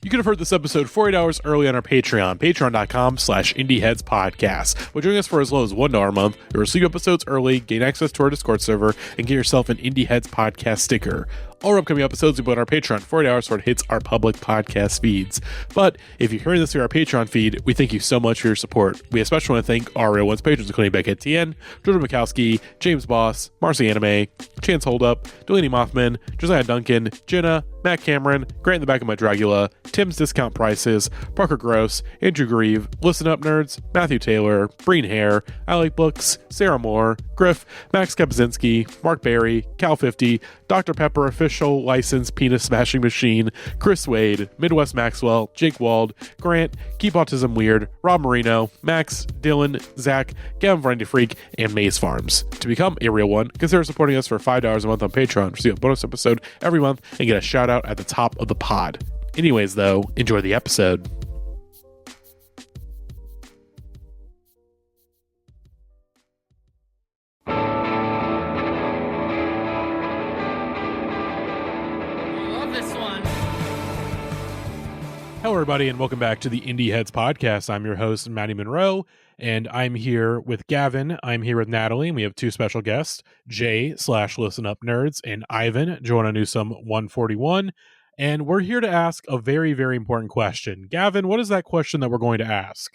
You could have heard this episode 48 hours early on our Patreon, patreon.com/indieheadspodcast. By joining us for as low as $1 a month, you'll receive episodes early, gain access to our Discord server, and get yourself an Indieheads podcast sticker. All our upcoming episodes will be on our Patreon 48 hours before it hits our public podcast feeds. But if you're hearing this through our Patreon feed, we thank you so much for your support. We especially want to thank our Real Ones patrons, including Beckett TN, Jordan Mikowski, James Boss, Marcy Anime, Chance Holdup, Delaney Mothman, Josiah Duncan, Jenna, Matt Cameron, Grant in the Back of My Dragula, Tim's Discount Prices, Parker Gross, Andrew Grieve, Listen Up Nerds, Matthew Taylor, Breen Hare, I Like Books, Sarah Moore, Griff, Max Kapczynski, Mark Barry, Cal50, Dr. Pepper Official Licensed Penis Smashing Machine, Chris Wade, Midwest Maxwell, Jake Wald, Grant, Keep Autism Weird, Rob Marino, Max, Dylan, Zach, Gavin Variety Freak, and Maze Farms. To become a real one, consider supporting us for $5 a month on Patreon, receive a bonus episode every month, and get a shout out at the top of the pod. Anyways, though, enjoy the episode. Hello, everybody, and welcome back to the Indieheads podcast. I'm your host, Matty Monroe, and I'm here with Gavin. I'm here with Natalie, and we have two special guests, Jay/Listen Up Nerds, and Ivan, Joanna Newsom 141. And we're here to ask a very, very important question. Gavin, what is that question that we're going to ask?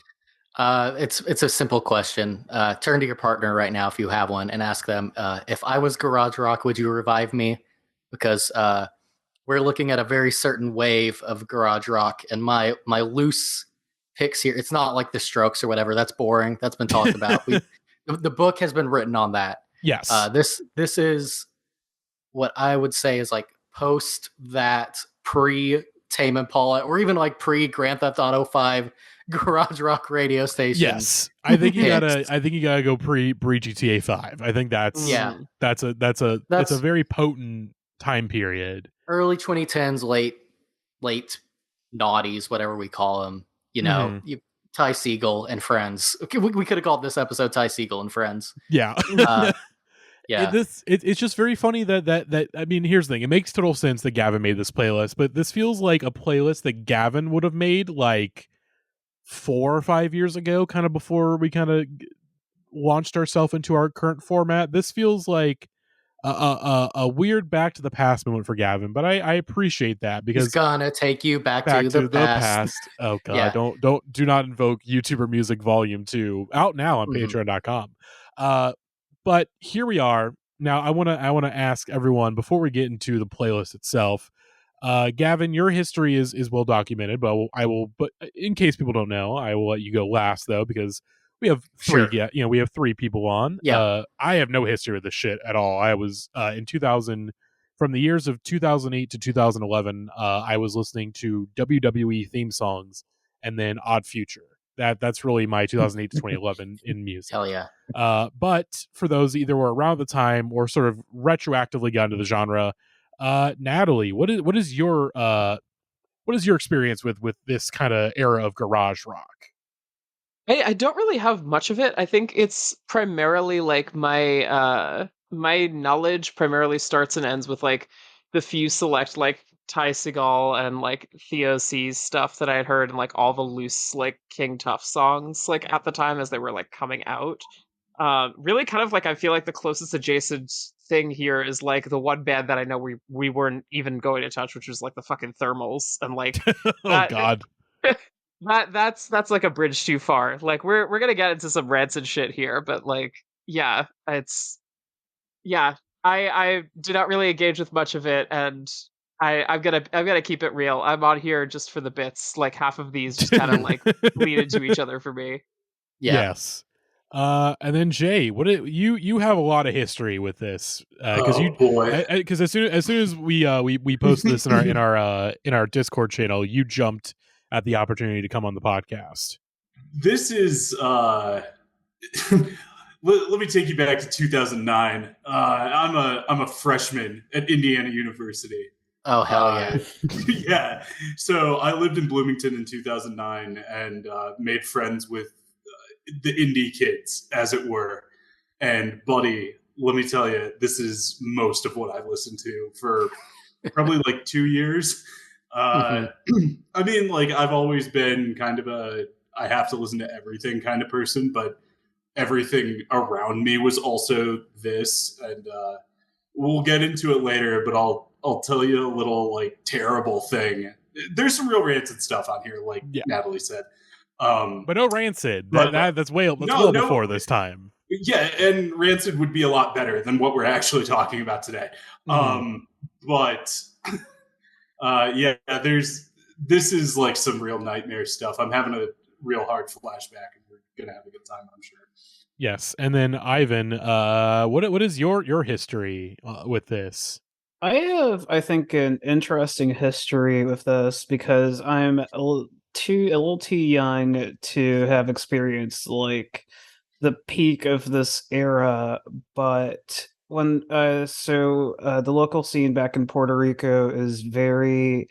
It's a simple question. Turn to your partner right now if you have one and ask them, if I was Garage Rock, would you revive me? Because we're looking at a very certain wave of garage rock, and my loose picks here, it's not like the Strokes or whatever. That's boring. That's been talked about. The book has been written on that. Yes. This is what I would say is like post that pre Tame Impala, or even like pre Grand Theft Auto 5 garage rock radio station. Yes. I think you gotta go pre GTA 5. I think that's a very potent time period. Early 2010s, late noughties, whatever we call them. You know, Ty Segall and Friends. We could have called this episode Ty Segall and Friends. Yeah. Yeah. It's just very funny that I mean, here's the thing. It makes total sense that Gavin made this playlist, but this feels like a playlist that Gavin would have made like 4 or 5 years ago, kind of before we kind of launched ourselves into our current format. This feels like a weird back to the past moment for Gavin, but I appreciate that because he's gonna take you back to the past. Oh god, yeah. Do not invoke YouTuber Music Volume 2, out now on patreon.com. But here we are. Now I want to ask everyone before we get into the playlist itself. Gavin, your history is well documented, but but in case people don't know, I will let you go last though, because we have three. Sure. Yeah, we have 3 people on. Yeah. I have no history with this shit at all. I was in 2000, from the years of 2008 to 2011. I was listening to WWE theme songs and then Odd Future. That's really my 2008 to 2011 in music. Hell yeah. But for those that either were around the time or sort of retroactively got into the genre, Natalie, what is your experience with this kind of era of garage rock? I don't really have much of it. I think it's primarily like my knowledge primarily starts and ends with like the few select like Ty Segall and like Theo C's stuff that I had heard, and like all the loose like King Tuff songs like at the time as they were like coming out. Really kind of like I feel like the closest adjacent thing here is like the one band that I know we weren't even going to touch, which was like the fucking Thermals, and like oh god. That's like a bridge too far. Like we're gonna get into some rants and shit here, but like I do not really engage with much of it, and I've got to keep it real. I'm on here just for the bits. Like half of these just kind of like lead into each other for me. Yeah. Yes. And then Jay, you have a lot of history with this because as soon as we post this in our Discord channel, you jumped at the opportunity to come on the podcast. This is let me take you back to 2009. I'm a freshman at Indiana University. Oh hell yeah. Yeah. So I lived in Bloomington in 2009 and made friends with the indie kids, as it were. And buddy, let me tell you, this is most of what I've listened to for probably like 2 years. I mean, like, I've always been kind of I have to listen to everything kind of person, but everything around me was also this, and we'll get into it later, but I'll tell you a little, like, terrible thing. There's some real rancid stuff on here, like Natalie said. But no rancid. But- That's well before this time. Yeah, and rancid would be a lot better than what we're actually talking about today. But yeah, this is like some real nightmare stuff. I'm having a real hard flashback, and we're gonna have a good time, I'm sure. Yes, and then Ivan, what is your history with this? I have, I think, an interesting history with this because I'm a little too young to have experienced like the peak of this era. But when the local scene back in Puerto Rico is very,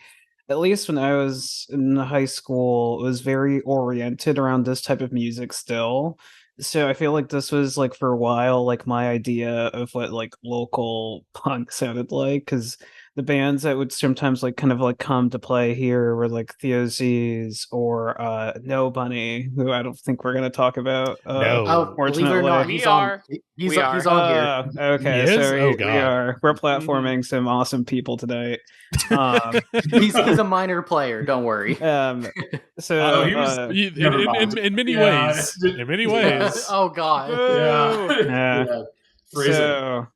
at least when I was in high school, it was very oriented around this type of music still. So I feel like this was like for a while like my idea of what like local punk sounded like, because the bands that would sometimes like kind of like come to play here were like Theoz's or No Bunny, who I don't think we're gonna talk about. No. Oh, believe it or not, We he's are. on. He's We are. on here. Okay, He is? so Oh, we God. are. We're platforming some awesome people tonight. He's a minor player. Don't worry. So he was- Never mind. in many Yeah. ways. In many ways. Oh God. Yeah. Phrase it. so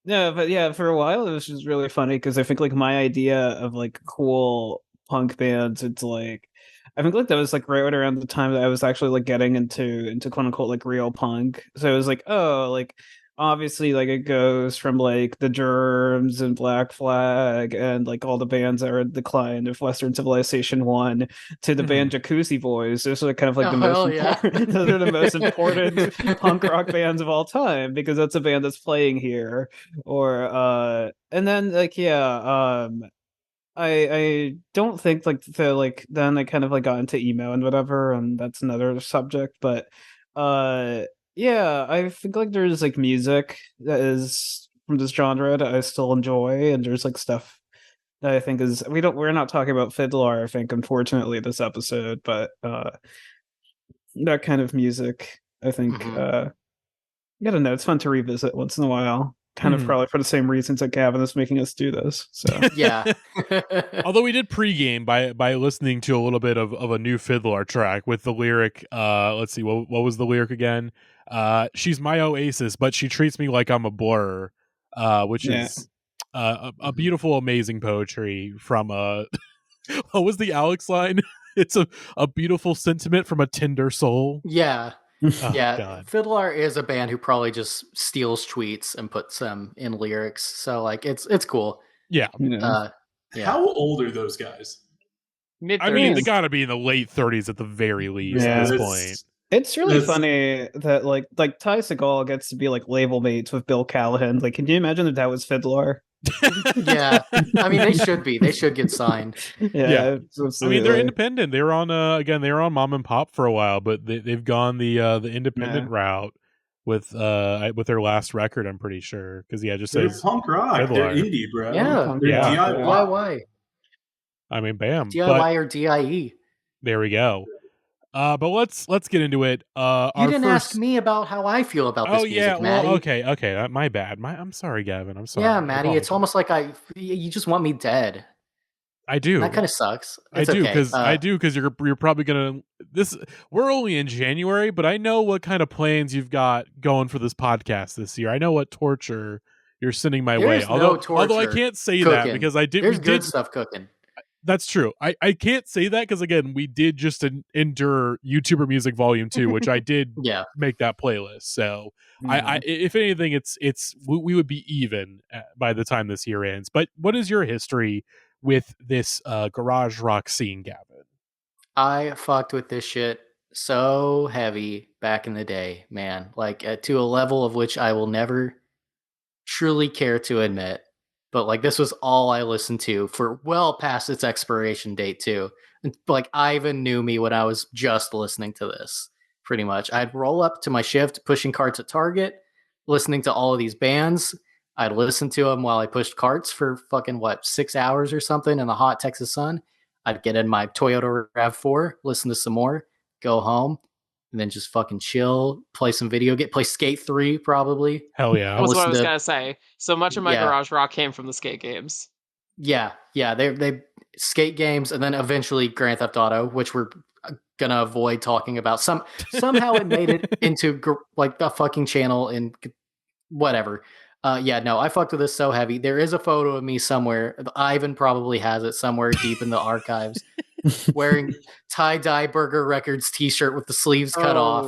no, but yeah, for a while it was just really funny because I think like my idea of like cool punk bands, it's like I think like that was like right around the time that I was actually like getting into quote unquote like real punk. So it was like, oh, like obviously like it goes from like the Germs and Black Flag and like all the bands that are in decline of Western Civilization 1 to the band Jacuzzi Boys. Those are kind of like the most important, those are the most important punk rock bands of all time because that's a band that's playing here. Or and then like I don't think like then I kind of like got into emo and whatever, and that's another subject. But yeah, I think like there's like music that is from this genre that I still enjoy, and there's like stuff that I think is we're not talking about Fiddler, I think, unfortunately, this episode, but that kind of music, I think I don't know, it's fun to revisit once in a while. Kind of probably for the same reasons that Gavin is making us do this. So Yeah. Although we did pregame by listening to a little bit of a new Fiddler track with the lyric, let's see, what was the lyric again? She's my oasis, but she treats me like I'm a blur, which is a beautiful, amazing poetry from what was the Alex line? It's a beautiful sentiment from a tender soul. Yeah. Oh, Yeah, God. Fiddler is a band who probably just steals tweets and puts them in lyrics. So like it's cool. Yeah. Yeah. How old are those guys? Mid-30s. I mean, they gotta be in the late 30s at the very least at this point. It's really funny that like Ty Segall gets to be like label mates with Bill Callahan. Like, can you imagine if that was Fiddler? Yeah. I mean, they should be. They should get signed. Yeah. Absolutely. I mean, they're independent. They were on they were on Mom and Pop for a while, but they've gone the independent route with their last record. I'm pretty sure because it just They're says punk rock. Fiddler. They're indie, bro. Yeah. They're Yeah. DIY. I mean, bam. DIY or DIE. There we go. But let's get into it. You didn't ask me about how I feel about this music, Matty. well, okay. My bad. I'm sorry, Gavin. I'm sorry. Yeah, Matty. It's almost like you just want me dead. I do. That kind of sucks. I do because you're probably gonna we're only in January, but I know what kind of plans you've got going for this podcast this year. I know what torture you're sending my way. Although I can't say that because There's good stuff cooking. That's true. I can't say that because again, we did just endure YouTuber Music Volume 2, which I did make that playlist. So I if anything, it's we would be even by the time this year ends. But what is your history with this garage rock scene, Gavin? I fucked with this shit so heavy back in the day, man. Like to a level of which I will never truly care to admit. But like this was all I listened to for well past its expiration date too. And, like Ivan knew me when I was just listening to this. Pretty much, I'd roll up to my shift, pushing carts at Target, listening to all of these bands. I'd listen to them while I pushed carts for fucking 6 hours or something in the hot Texas sun. I'd get in my Toyota RAV4, listen to some more, go home, and then just fucking chill, play some play Skate 3 probably. Hell yeah. That was what I was gonna say. So much of my garage rock came from the skate games. Yeah. They skate games, and then eventually Grand Theft Auto, which we're gonna avoid talking about. Somehow it made it into like a fucking channel and whatever. I fucked with this so heavy. There is a photo of me somewhere. Ivan probably has it somewhere deep in the archives, wearing tie-dye Burger Records t-shirt with the sleeves cut off.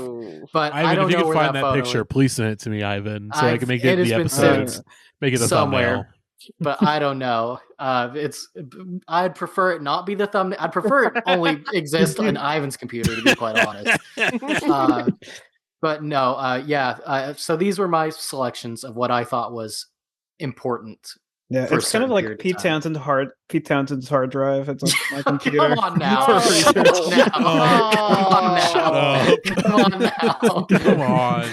But Ivan, I don't if you know can where find that that photo picture, is. please send it to me, Ivan, so I can make it the episodes. Make it the thumbnail. But I don't know. I'd prefer it not be the thumbnail. I'd prefer it only exist on Ivan's computer, to be quite honest. But no, so these were my selections of what I thought was important. Yeah, it's kind of like Pete Townsend's hard drive. It's on my computer. Come on now. Come on.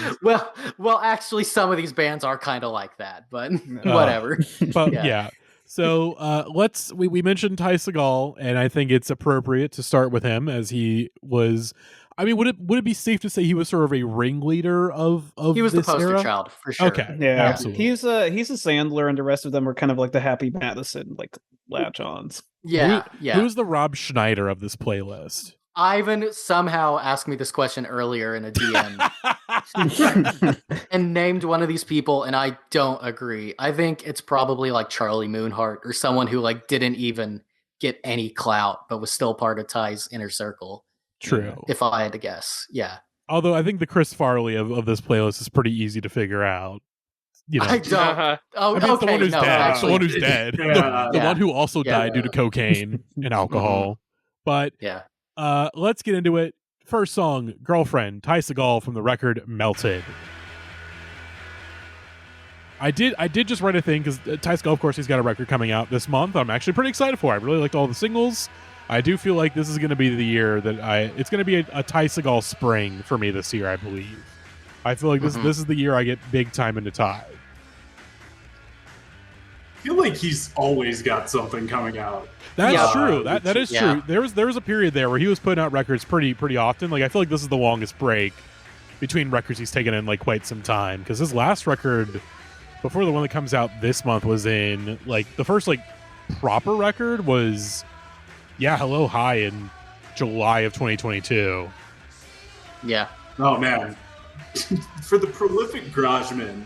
Well, actually, some of these bands are kind of like that, but whatever. But yeah. So we mentioned Ty Segall, and I think it's appropriate to start with him, as he was. I mean, would it be safe to say he was sort of a ringleader of he was this the poster era? child for sure. Okay, yeah, absolutely. He's a Sandler, and the rest of them were kind of like the Happy Madison, like latch-ons. Yeah. Who's the Rob Schneider of this playlist? Ivan somehow asked me this question earlier in a DM and named one of these people, and I don't agree. I think it's probably like Charlie Moonhart or someone who like didn't even get any clout but was still part of Ty's inner circle. True. If I had to guess. Yeah. Although I think the Chris Farley of this playlist is pretty easy to figure out. You know, I don't. The one who's dead. Actually, the one who's dead. The one who also died due to cocaine and alcohol. But let's get into it. First song, Girlfriend, Ty Segall from the record Melted. I did just write a thing because Ty Segall, of course, he's got a record coming out this month. I'm actually pretty excited for it. I really liked all the singles. I do feel like this is going to be the year that it's going to be a Ty Segall spring for me this year, I believe. I feel like this is the year I get big time into Ty. I feel like he's always got something coming out. That's true. That is true. There was a period there where he was putting out records pretty often. Like I feel like this is the longest break between records he's taken in like quite some time, because his last record before the one that comes out this month was in like the first like proper record was Hello Hi in July of 2022. Yeah. Oh man. For the prolific garageman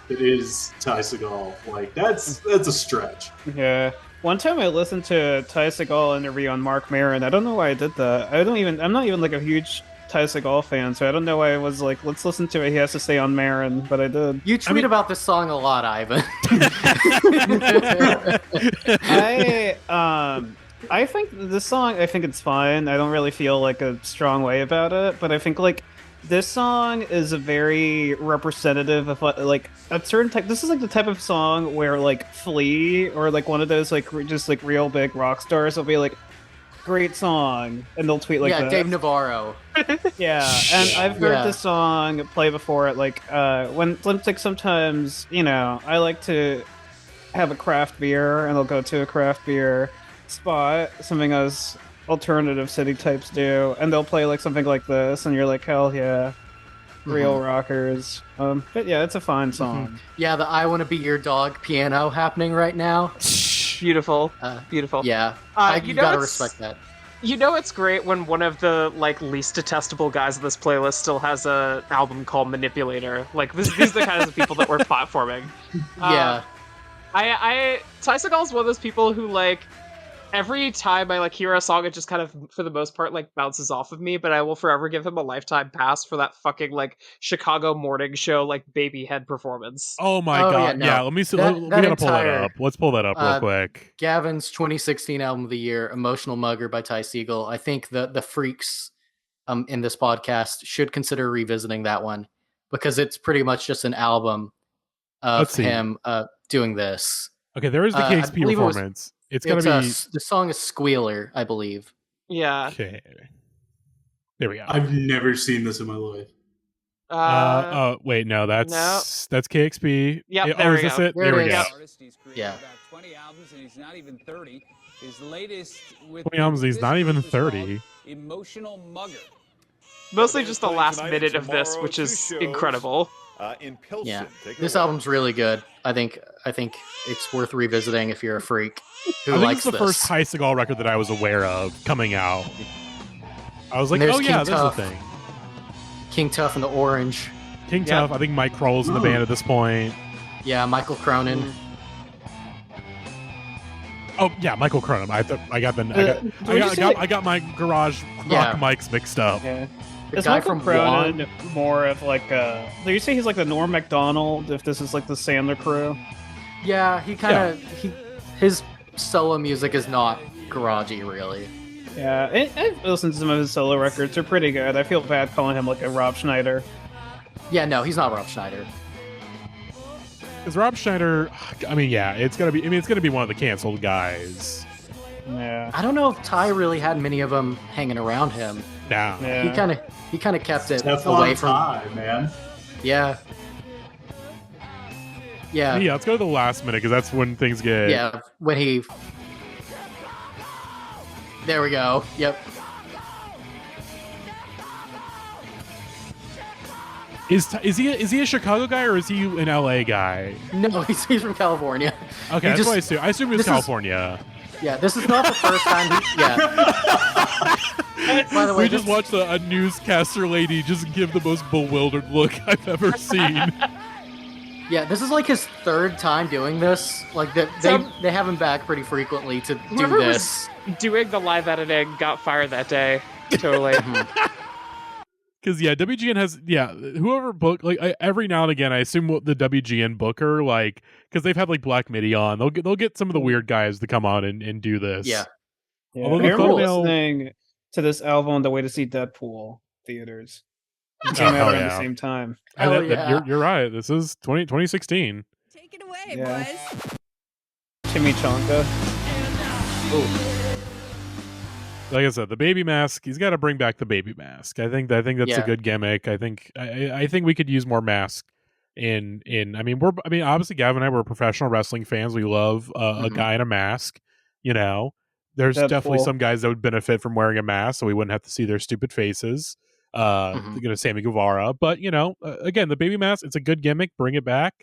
that is Ty Segall, like that's a stretch. Yeah. One time I listened to a Ty Segall interview on Mark Maron. I don't know why I did that. I'm not even like a huge Ty Segall fan, so I don't know why I was like, let's listen to it. He has to stay on Maron, but I did. You tweet about this song a lot, Ivan. I think this song, I think it's fine. I don't really feel like a strong way about it, but I think like this song is a very representative of like a certain type. This is like the type of song where like Flea or like one of those like just like real big rock stars will be like, great song, and they'll tweet like Dave Navarro. Yeah, and I've heard this song play before at like when like sometimes, you know, I like to have a craft beer and I'll go to a craft beer spot, something as alternative city types do, and they'll play like something like this, and you're like, hell yeah, real rockers. But yeah, it's a fine song. Yeah, the I Want to Be Your Dog piano happening right now. Beautiful. Beautiful. Yeah, you gotta respect that. You know, it's great when one of the like least detestable guys of this playlist still has a album called Manipulator. Like these are the kinds of people that we're platforming. Yeah. Ty Segall is one of those people who like every time I like hear a song, it just kind of, for the most part, like bounces off of me. But I will forever give him a lifetime pass for that fucking like Chicago morning show like baby head performance. Oh my god! Yeah, let me see. We gotta pull that up. Let's pull that up real quick. Gavin's 2016 album of the year, "Emotional Mugger" by Ty Segall. I think the freaks in this podcast should consider revisiting that one, because it's pretty much just an album of him doing this. Okay, there is the KXP performance. It's gonna be the song is Squealer, I believe. Yeah. Okay. There we go. I've never seen this in my life. Oh wait, no, that's KXP. Yep, Oh, is this go. it? There we go. Yeah. 20 albums and he's not even 30. His latest with 20 albums, he's not even 30. Emotional Mugger. Mostly just the last minute of this, which is incredible. In Pilsen. Yeah, this album's really good. I think it's worth revisiting if you're a freak who I think likes it's the this. first Ty Segall record that I was aware of coming out. I was like, And oh there's yeah, King this Tuff. is a thing. King Tuff and the Orange. King Tuff. I think Mike Kroll's in the band at this point. Yeah, Michael Cronin. Oh yeah, Michael Cronin. I got my garage Yeah. rock mics mixed up. Yeah. The Is guy Michael from Cronin Juan. more of like do you say he's like the Norm Macdonald if this is like the Sandler crew? Yeah, he kind of his solo music is not garagey really. Yeah, I've listened to some of his solo records. They're pretty good. I feel bad calling him like a Rob Schneider. Yeah, no, he's not Rob Schneider. Because Rob Schneider, I mean, yeah, it's gonna be one of the canceled guys. Yeah. I don't know if Ty really had many of them hanging around him. Nah. Yeah. He kind of kept it That's away on from. time, man. Yeah. Yeah. Yeah, let's go to the last minute because that's when things get. Yeah, when he. There we go. Yep. Is he a Chicago guy or is he an LA guy? No, he's from California. Okay, that's what I assume. I assume he was this is- California. Yeah, this is not the first time he. Yeah. By the way, We just watched a newscaster lady just give the most bewildered look I've ever seen. Yeah, this is like his third time doing this. Like they have him back pretty frequently to do Whoever this. was doing the live editing got fired that day. Totally. Because WGN has whoever booked every now and again I assume the WGN booker because they've had Black Midi on they'll get some of the weird guys to come on and do this. Yeah. Yeah. Although I the remember thumbnail- listening to this album on the way to see Deadpool theaters. It came Oh, out hell around yeah. the same time. Hell yeah. You're right. This is 2016. Take it away, Yeah. boys. Chimichanga. Like I said, the baby mask. He's got to bring back the baby mask. I think that's a Yeah. good gimmick. I think we could use more masks. Obviously Gavin and I were professional wrestling fans. We love a guy in a mask. There's definitely Deadpool. some guys that would benefit from wearing a mask, so we wouldn't have to see their stupid faces. Sammy Guevara, but again, the baby mask. It's a good gimmick. Bring it back.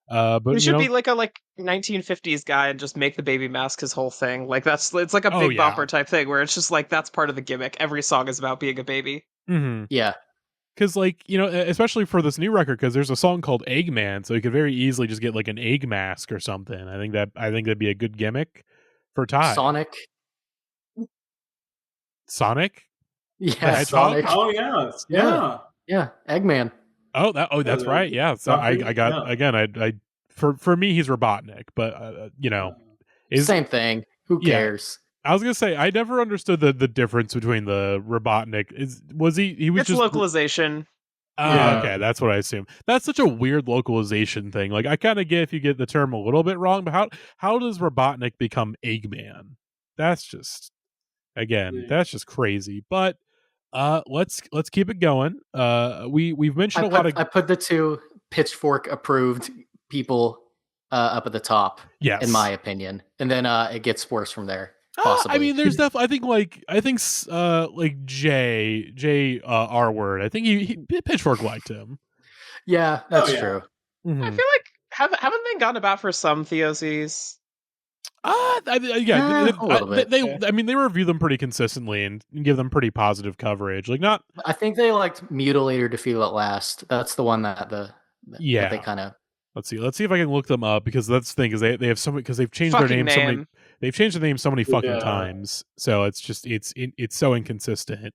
But He should be like a 1950s guy and just make the baby mask his whole thing. It's like a big bumper type thing where it's just that's part of the gimmick. Every song is about being a baby. Mm-hmm. Yeah. Because especially for this new record, because there's a song called Eggman, so you could very easily just get an egg mask or something. I think that'd be a good gimmick for Ty. Sonic? Yeah, Hedgehog? Sonic. Oh yeah. Yeah, Eggman. That's right. Yeah. So I got again. I for me he's Robotnik, but Same thing. Who cares? I was gonna say I never understood the difference between the Robotnik. He was It's just localization. Okay, that's what I assume. That's such a weird localization thing. I kind of get if you get the term a little bit wrong, but how does Robotnik become Eggman? That's just that's just crazy. But let's keep it going. We've mentioned a lot of. I put the two Pitchfork approved people up at the top. Yes, in my opinion, and then it gets worse from there. Possibly. There's definitely. I think J R word. I think he Pitchfork liked him. Yeah, that's true. Mm-hmm. I feel like haven't they gone about for some Theosies? A little bit. They review them pretty consistently and give them pretty positive coverage. I think they liked Mutilator to Feel At Last. That's the one that they kind of. Let's see if I can look them up because that's the thing is they have so many because they've changed their name so many. They've changed the name so many fucking times, so it's just it's so inconsistent.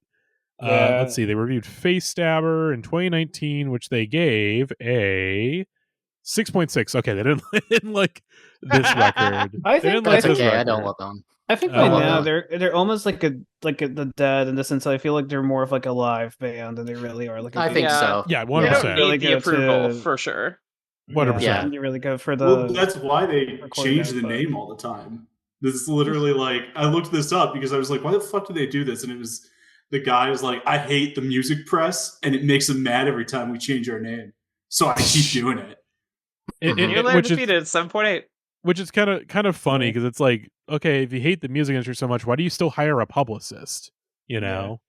Let's see. They reviewed Face Stabber in 2019, which they gave a 6.6. Okay, they didn't like this record. I think That's okay. I don't love them. I think by now they're almost like the Dead in the sense that I feel like they're more of a live band than they really are. I think so. Yeah, 100%. They don't Really need the go approval to- for sure. 100%. Yeah. You really go for the. Well, that's why they recording change the output. name all the time. This is literally I looked this up because I was like, why the fuck did they do this? And it was the guy is like, I hate the music press, and it makes him mad every time we change our name. So I keep doing it. Which defeated 7.8. Which is kind of funny because it's like, okay, if you hate the music industry so much, why do you still hire a publicist? You know,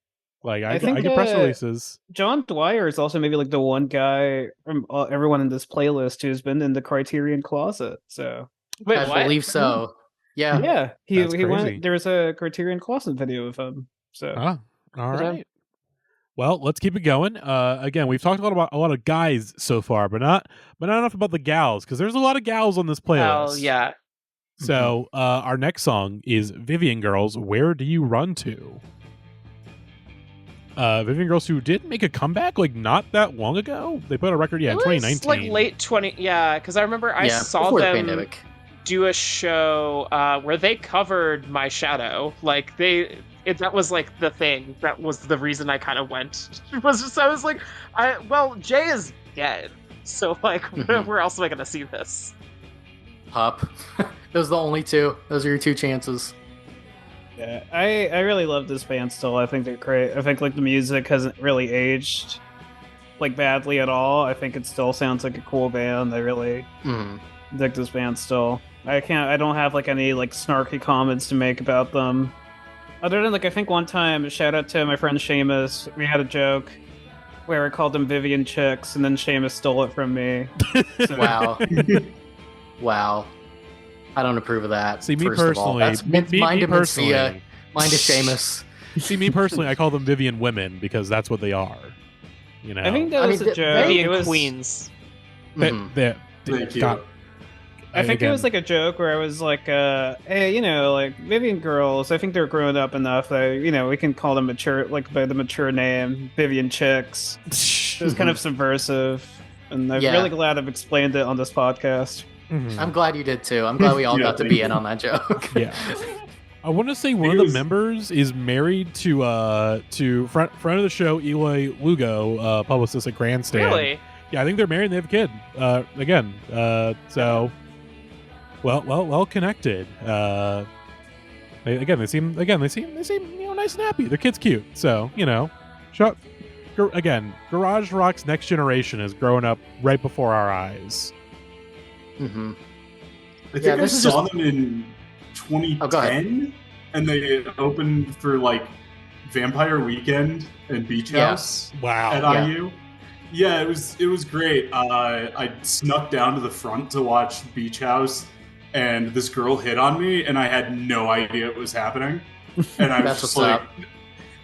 like I get press releases. John Dwyer is also maybe like the one guy from everyone in this playlist who's been in the Criterion Closet. So wait, I believe so. Yeah, he went. There's a Criterion Closet video of him. So all right. Well, let's keep it going. Again, we've talked about a lot of guys so far, but not enough about the gals, because there's a lot of gals on this playlist. Oh, yeah. So our next song is Vivian Girls, Where Do You Run To? Vivian Girls, who did make a comeback like not that long ago. They put a record, in 2019. Like late 20, because I remember I saw them do a show where they covered My Shadow. Like that was like the thing. That was the reason I kind of went. I was like, Jay is dead, so like, where else am I gonna see this? Pup. Those are the only two. Those are your two chances. Yeah, I really love this band still. I think they're great. I think like the music hasn't really aged like badly at all. I think it still sounds like a cool band. I really dig this band still. I don't have like any like snarky comments to make about them. Other than like, I think one time, shout out to my friend Seamus, we had a joke where I called them Vivian Chicks, and then Seamus stole it from me. So. Wow. Wow. I don't approve of that. See, me personally, mine to Seamus. See, me personally, I call them Vivian Women because that's what they are. You know, I think that was a joke. Vivian Queens. I think it was like a joke where I was like, hey, like Vivian Girls, I think they're grown up enough that, we can call them mature, like by the mature name, Vivian Chicks. It was kind of subversive, and I'm really glad I've explained it on this podcast. I'm glad you did too. I'm glad we all got to be in on that joke. Yeah. I want to say one of the members is married to friend of the show, Eloy Lugo, publicist at Grandstand. Really? Yeah, I think they're married and they have a kid. Again, so... Well connected. They seem nice and happy. Their kid's cute, so Garage Rock's next generation is growing up right before our eyes. I think I saw them in 2010, and they opened for like Vampire Weekend and Beach House. Wow, at IU. Yeah, it was great. I snuck down to the front to watch Beach House. And this girl hit on me, and I had no idea it was happening. And I was just like,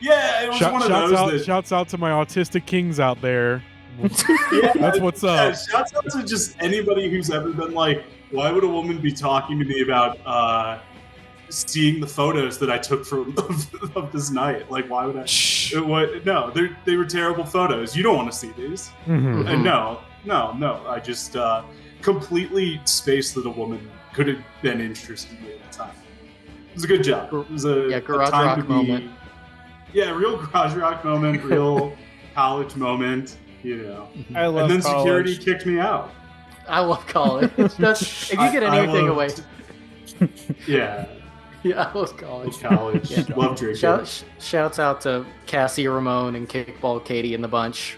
yeah, it was one of those. Shouts out to my autistic kings out there. That's what's up. Shouts out to just anybody who's ever been like, why would a woman be talking to me about seeing the photos that I took of this night? Like, why would I? No, they were terrible photos. You don't want to see these. And no, I just completely spaced that a woman could have been interested in me at the time. It was a good job. It was a garage rock moment. Yeah, real garage rock moment, real college moment. I love and then college. Security kicked me out. I love college. If you get anything away. Yeah. Yeah, I love college. Love drinking. Shouts out to Cassie Ramone and Kickball Katie and the bunch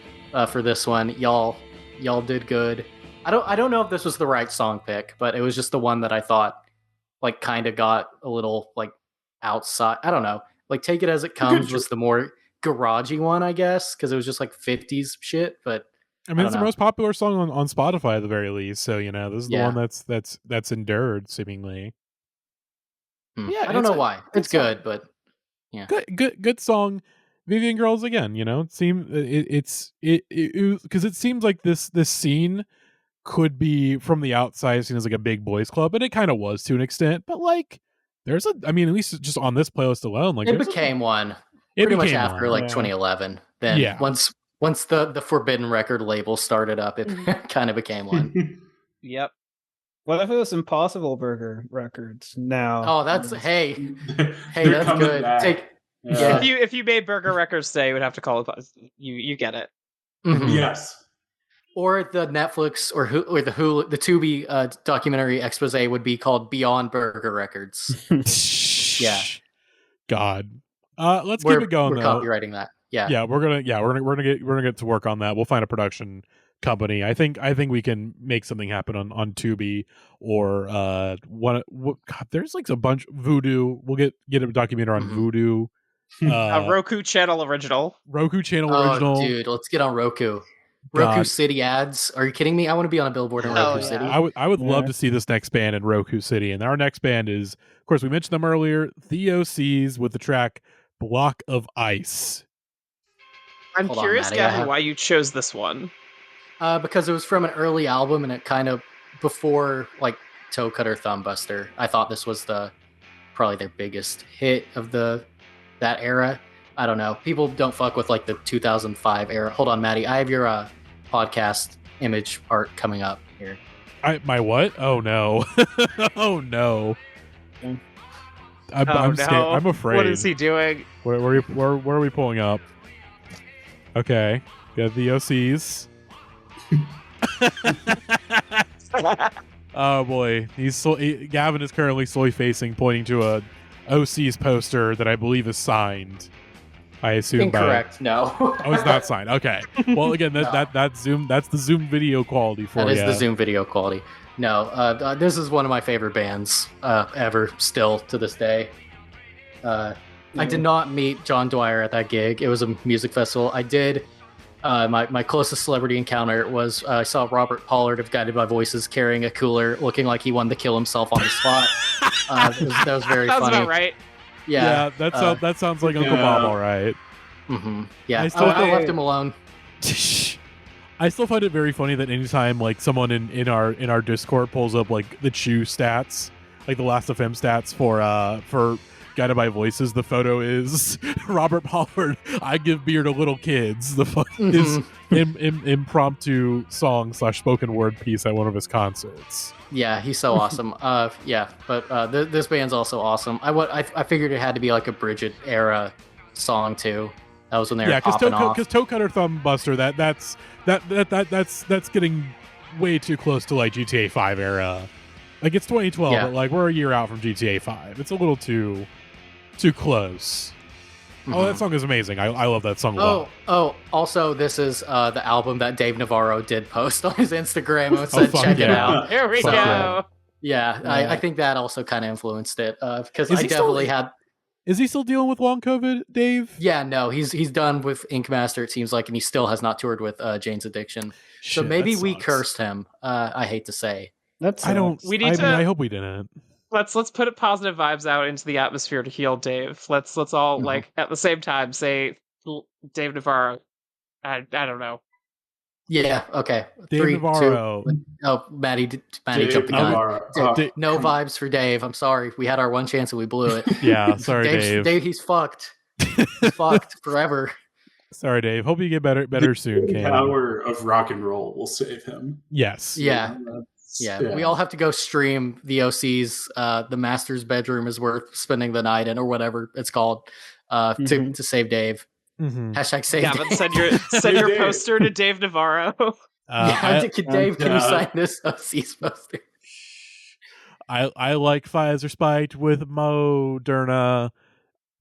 for this one. Y'all did good. I don't know if this was the right song pick, but it was just the one that I thought like kind of got a little like outside. I don't know. Like Take It As It Comes was the more garagey one, I guess, because it was just like 50s shit. But I mean, it's the most popular song on Spotify at the very least. So this is the one that's endured seemingly. Yeah, I don't know why. It's good, but yeah, good song. Vivian Girls again. It seems because it seems like this scene could be from the outside seen as like a big boys club, and it kind of was to an extent, but like at least just on this playlist alone, like it became one pretty much after 2011. Then once the Forbidden Record label started up, it kind of became one. Yep. What if it was Impossible Burger Records now? Oh, that's that's good. If you made Burger Records today, you would have to call it. You get it. Yes. Or the Netflix or the Hulu, the Tubi documentary expose would be called Beyond Burger Records. Yeah. God, Let's keep it going we're though. copywriting that. Yeah. Yeah, we're gonna get to work on that. We'll find a production company. I think we can make something happen on Tubi or what God, there's like a bunch Voodoo. We'll get a documentary on Voodoo. Roku channel original. Roku channel Oh, original. dude, let's get on Roku. God. Roku City ads. Are you kidding me? I want to be on a billboard in Roku City. I would love to see this next band in Roku City. And our next band is, of course, we mentioned them earlier, the OCs with the track Block of Ice. I'm curious, Matty, Gavin, why you chose this one. Because it was from an early album and it kind of before like Toe Cutter Thumb Buster. I thought this was probably their biggest hit of that era. I don't know. People don't fuck with like the 2005 era. Hold on, Matty. I have your podcast image art coming up here. My what? Oh no! Oh no! I'm scared. I'm afraid. What is he doing? Where are we pulling up? Okay, got the OCs. Oh boy, Gavin is currently slowly pointing to a OCs poster that I believe is signed. I assume. Incorrect. No. Oh, it's not signed. Okay. Well, again, that's Zoom. That's the Zoom video quality for you. That is the Zoom video quality. No, this is one of my favorite bands ever. Still to this day. I did not meet John Dwyer at that gig. It was a music festival. I did. My closest celebrity encounter was I saw Robert Pollard of Guided by Voices carrying a cooler, looking like he wanted to kill himself on the spot. That was very funny. That's about right. Yeah, that sounds like Uncle Bob, all right. Mm-hmm. Yeah, I left him alone. I still find it very funny that anytime like someone in our Discord pulls up like the Chew stats, like the Last FM stats for Guided by Voices, the photo is Robert Pollard. I give beer to little kids. The his impromptu song / spoken word piece at one of his concerts. Yeah, he's so awesome. But this band's also awesome. I figured it had to be like a Bridget era song too. That was when they were popping off. Because Toe Cutter Thumb Buster, that's getting way too close to like GTA 5 era. Like it's 2012, but like we're a year out from GTA 5. It's a little too close. Mm-hmm. Oh, that song is amazing. I love that song a lot. Oh, also this is the album that Dave Navarro did post on his Instagram and said check it out. Here we go. Yeah, I think that also kind of influenced it because I definitely had. Is he still dealing with long COVID, Dave? Yeah, no, he's done with Ink Master, it seems like, and he still has not toured with Jane's Addiction. So maybe we cursed him. I hate to say. I hope we didn't. Let's put positive vibes out into the atmosphere to heal Dave. Let's all like at the same time say Dave Navarro. I don't know. Yeah. Okay. Dave 3, Navarro. 2. Oh, Matty jumped the gun. No vibes for Dave. I'm sorry. We had our one chance and we blew it. Yeah. Sorry, Dave. Dave, he's fucked. He's fucked forever. Sorry, Dave. Hope you get better soon. The power of rock and roll will save him. Yes. Yeah. Yeah, we all have to go stream the OC's The Master's Bedroom is Worth Spending the Night in, or whatever it's called, to save Dave. Mm-hmm. Hashtag save Gavin, Dave. send your poster to Dave Navarro. Dave, can you sign this OC's poster? I like Pfizer Spite with Moderna.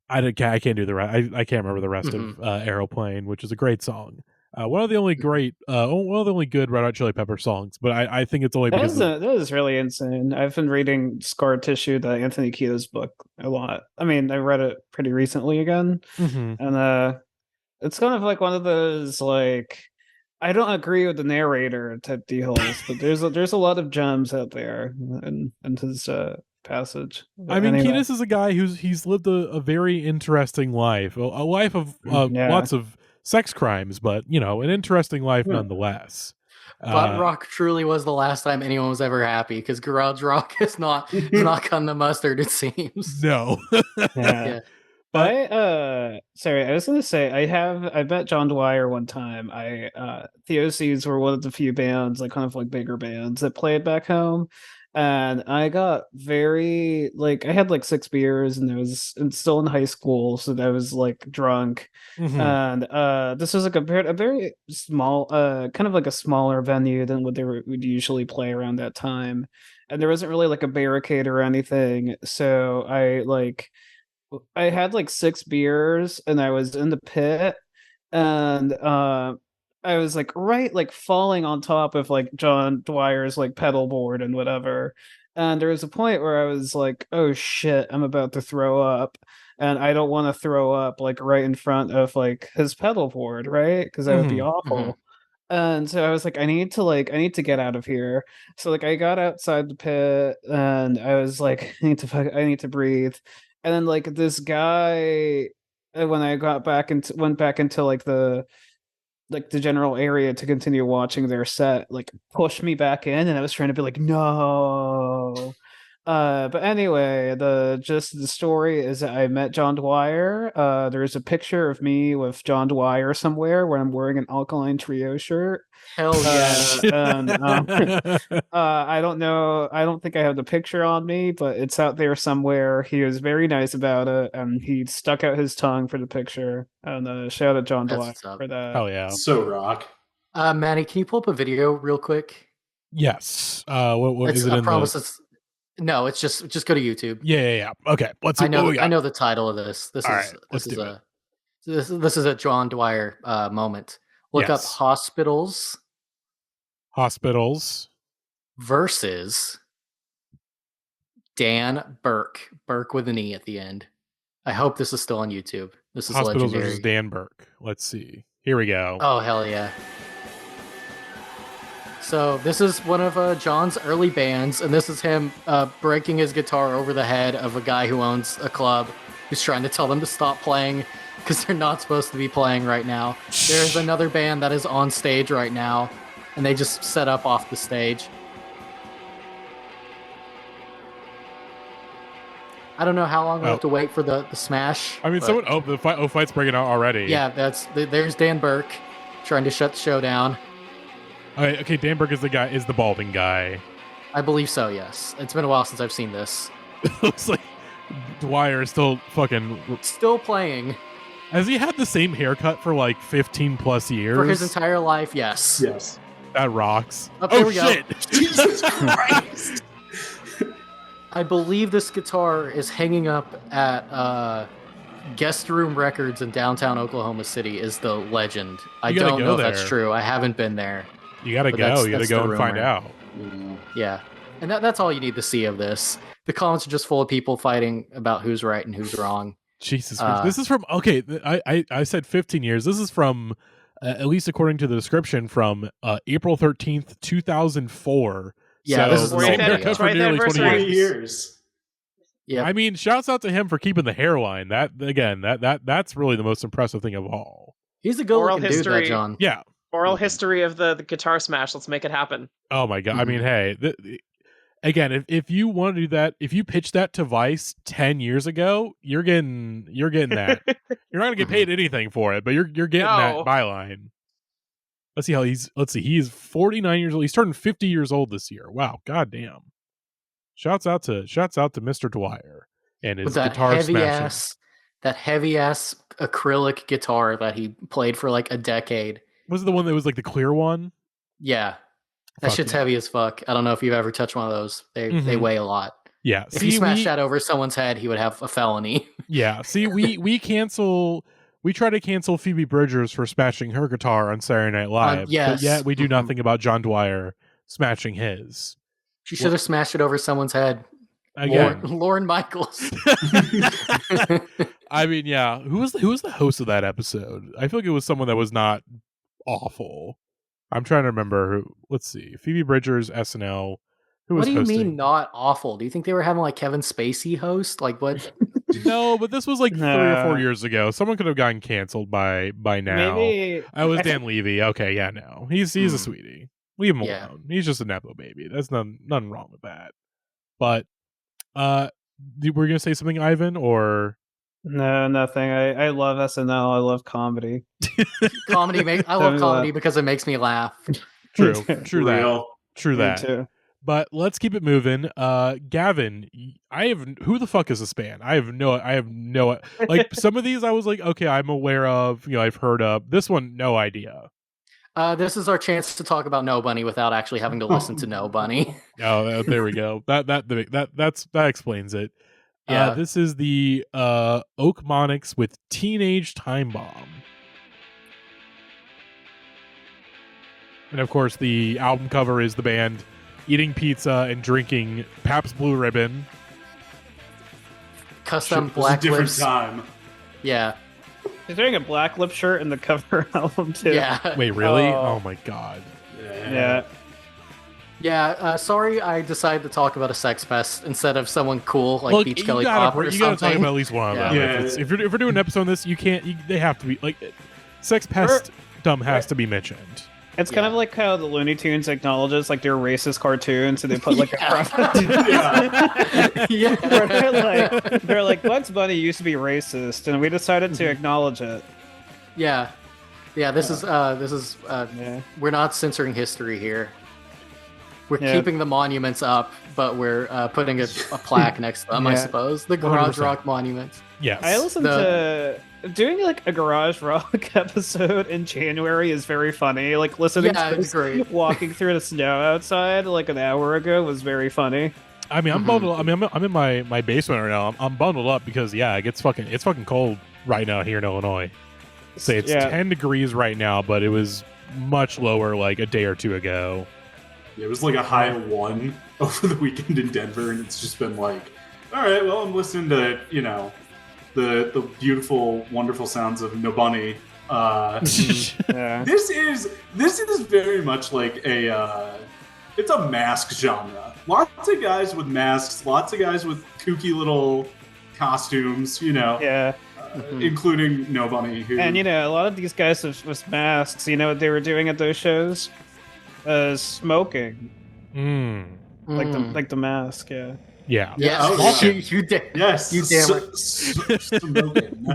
I can't do the rest. I can't remember the rest of Aeroplane, which is a great song. One of the only good Red Hot Chili Pepper songs, but I think it's only because that is really insane. I've been reading Scar Tissue, the Anthony Kiedis book, a lot. I mean, I read it pretty recently again, and it's kind of like one of those like I don't agree with the narrator type deals, but there's a lot of gems out there in his passage. But I mean, anyway. Kiedis is a guy he's lived a very interesting life, a life of lots of sex crimes, but an interesting life nonetheless. But rock truly was the last time anyone was ever happy because garage rock is not cutting the mustard, it seems. No. Yeah. But sorry, I was gonna say I met John Dwyer one time. The OCs were one of the few bands, like kind of like bigger bands that played back home. And I got very I had like 6 beers and still in high school, so I was like drunk. And this was like a very small kind of like a smaller venue than what they would usually play around that time. And there wasn't really like a barricade or anything. So I had like 6 beers and I was in the pit, and I was like falling on top of like John Dwyer's like pedal board and whatever. And there was a point where I was like, oh shit, I'm about to throw up. And I don't want to throw up like right in front of like his pedal board, right? Because that would be awful. And so I was like, I need to get out of here. So like I got outside the pit and I was like, I need to breathe. And then like this guy, when I went back into like the general area to continue watching their set, like pushed me back in, and I was trying to be like, no. But anyway, the story is that I met John Dwyer. There's a picture of me with John Dwyer somewhere where I'm wearing an Alkaline Trio shirt. Hell yeah. And, I don't know. I don't think I have the picture on me, but it's out there somewhere. He was very nice about it, and he stuck out his tongue for the picture. And shout out John Dwyer for that. Oh yeah. So rock. Matty, can you pull up a video real quick? Yes. What is it? I promise it's no. It's just go to YouTube. Yeah. Okay. Let's see. I know the title of this. This is a John Dwyer moment. Look up hospitals versus Dan Burke with an E at the end. I hope this is still on YouTube. This is Hospitals legendary. versus Dan Burke. Let's see. Here we go. Oh hell yeah. So this is one of John's early bands, and this is him breaking his guitar over the head of a guy who owns a club who's trying to tell them to stop playing because they're not supposed to be playing right now. There's another band that is on stage right now, and they just set up off the stage. I don't know how long we have to wait for the smash. I mean, the fight's breaking out already. Yeah, there's Dan Burke trying to shut the show down. Okay, Dan Burke is the balding guy. I believe so, yes. It's been a while since I've seen this. Looks like Dwyer is still playing. Has he had the same haircut for like 15 plus years? For his entire life, yes. Yes. That rocks. There we shit. go. Jesus Christ. I believe this guitar is hanging up at Guest Room Records in downtown Oklahoma City is the legend. I don't know if that's true. I haven't been there. You gotta go. You gotta go and find out. Yeah. And that's all you need to see of this. The comments are just full of people fighting about who's right and who's wrong. Jesus Christ. This is from, okay, I said 15 years. This is from, at least according to the description, from April 13th, 2004. Yeah, so this is the same haircut for nearly 20 years. Yeah. I mean, shouts out to him for keeping the hairline. That's really the most impressive thing of all. He's a good-looking dude, that John. Yeah. Oral history of the guitar smash. Let's make it happen. Oh my god. I mean, hey, again, if you want to do that, if you pitched that to Vice 10 years ago, you're getting that. You're not gonna get paid anything for it, but you're getting that byline. Let's see. He's 49 years old. He's turning 50 years old this year. Wow, goddamn. Shouts out to Mr. Dwyer and his guitar smashing. That heavy ass acrylic guitar that he played for like a decade. Was it the one that was like the clear one? Yeah. That shit's heavy as fuck. I don't know if you've ever touched one of those. They weigh a lot. Yeah. If he smashed that over someone's head, he would have a felony. Yeah. See, we try to cancel Phoebe Bridgers for smashing her guitar on Saturday Night Live. Yes. But yet we do nothing about John Dwyer smashing his. She should have smashed it over someone's head. Again. Lauren Michaels. I mean, yeah. Who was the host of that episode? I feel like it was someone that was not awful. I'm trying to remember who. Let's see. Phoebe Bridgers, SNL. What do you mean not awful? Do you think they were having like Kevin Spacey host? Like what? No, but this was like 3 or 4 years ago. Someone could have gotten canceled by now. Maybe. I was Dan Levy. Okay, yeah, no. He's a sweetie. Leave him alone. He's just a Nepo baby. There's nothing wrong with that. But were you gonna say something, Ivan, or no, nothing. I love SNL. I love comedy. I love comedy because it makes me laugh. True that. True Me that. too. But let's keep it moving. Gavin, who the fuck is this band? I have no like some of these I was like, okay, I'm aware of, I've heard of. This one, no idea. This is our chance to talk about No Bunny without actually having to listen to No Bunny. Oh, there we go. That explains it. Yeah. This is the Okmoniks with Teenage Timebomb. And of course, the album cover is the band eating pizza and drinking Pabst Blue Ribbon. Custom It was a black different lips. time. Yeah. He's wearing a black lip shirt in the cover album too. Yeah. Wait, really? Oh. Oh my god. Yeah. Yeah, sorry I decided to talk about a sex fest instead of someone cool like Look, Beach Kelly you Pop or gotta something. talk about at least one of them. Yeah. If we're doing an episode on this, you can't. They have to be like, Sex Pest Dumb has to be mentioned. It's kind of like how the Looney Tunes acknowledges like their racist cartoons, so they put like Yeah. a Yeah. where they're like Bugs Bunny used to be racist, and we decided to acknowledge it. Yeah. Yeah, this is Yeah. we're not censoring history here. We're Yeah. keeping the monuments up, but we're putting a plaque next to them, I Yeah. suppose. The Garage 100%. Rock monuments. Yes. I listened to doing like a garage rock episode in January is very funny. Like listening Yeah, to it's great. walking through the snow outside like an hour ago was very funny. I mean, I'm bundled. I mean, I'm in my basement right now. I'm bundled up because it's fucking cold right now here in Illinois. Say it's 10 degrees right now, but it was much lower like a day or two ago. It was like a high of 1 over the weekend in Denver, and it's just been like, all right, well, I'm listening to, the beautiful, wonderful sounds of Nobunny. Yeah. This is very much like it's a mask genre. Lots of guys with masks, lots of guys with kooky little costumes, Yeah. including Nobunny. Who, And a lot of these guys with masks, you know what they were doing at those shows? Smoking. Like the mask, yeah. Yeah. Yeah, Oh, yeah. you did. yes, You damn right. smoking.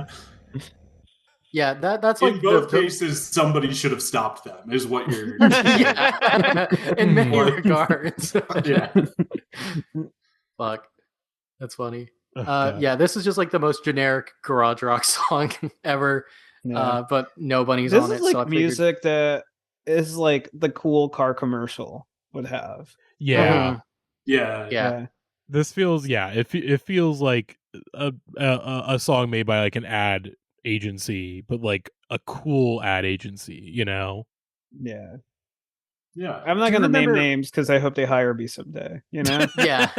Yeah, that's In like both cases, somebody should have stopped them. Is what you're. yeah. In many Or- regards. Yeah. Fuck. That's funny. Yeah, this is just like the most generic garage rock song ever. Yeah. But nobody's This on is it. like so I figured- music that is like the cool car commercial would have. Yeah. Mhm. Yeah. Yeah. This feels it feels like a song made by like an ad agency, but like a cool ad agency, Yeah. Yeah. I'm not Do you gonna name remember- names because I hope they hire me someday. Yeah. Yeah.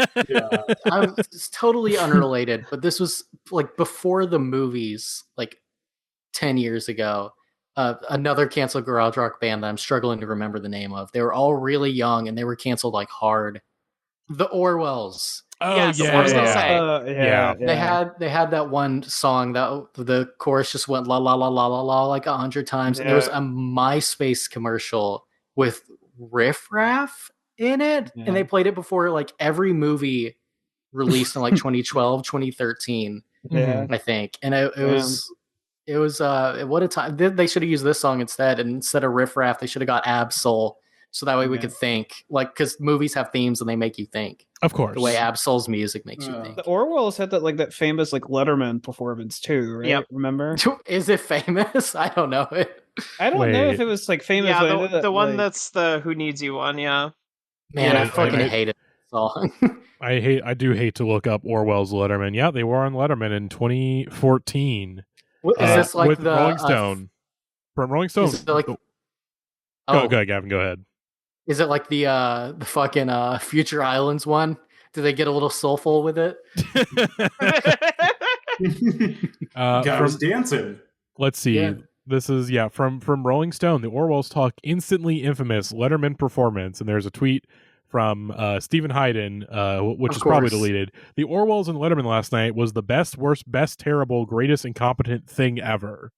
It's totally unrelated, but this was like before the movies, like 10 years ago. Another canceled garage rock band that I'm struggling to remember the name of. They were all really young and they were canceled like hard. The Orwells. Oh Yes, yeah, I was gonna yeah. say. Yeah. They had that one song that the chorus just went la la la la la la like 100 times. And there was Yeah. a MySpace commercial with Riff Raff in it, Yeah. and they played it before like every movie released in like 2012, 2013, Yeah. I think. And it was what a time. They should have used this song instead, and instead of Riff Raff, they should have got Absol, so that way we Yeah. could think, like, because movies have themes and they make you think Of course. the way Absol's music makes you Yeah. think. The Orwells had that famous like Letterman performance too, right? Yep. Remember? Is it famous? I don't know it. I don't know Wait. if it was like famous. Yeah, but I know that, the one like, that's the Who Needs You one, yeah. Man, Yeah, I fucking I- hated that song. I do hate to look up Orwell's Letterman. Yeah, they were on Letterman in 2014. What, is this like with the Rolling Stone? From Rolling Stone. Is it like, Go oh, ahead, Gavin. Go ahead. is it like the fucking Future Islands one? Did they get a little soulful with it? Guy was dancing. Let's see. Yeah. This is from Rolling Stone. The Orwells talk instantly infamous Letterman performance, and there's a tweet from Stephen Hayden, which Of is probably course. deleted. The Orwells and Letterman last night was the best, worst, best, terrible, greatest, incompetent thing ever.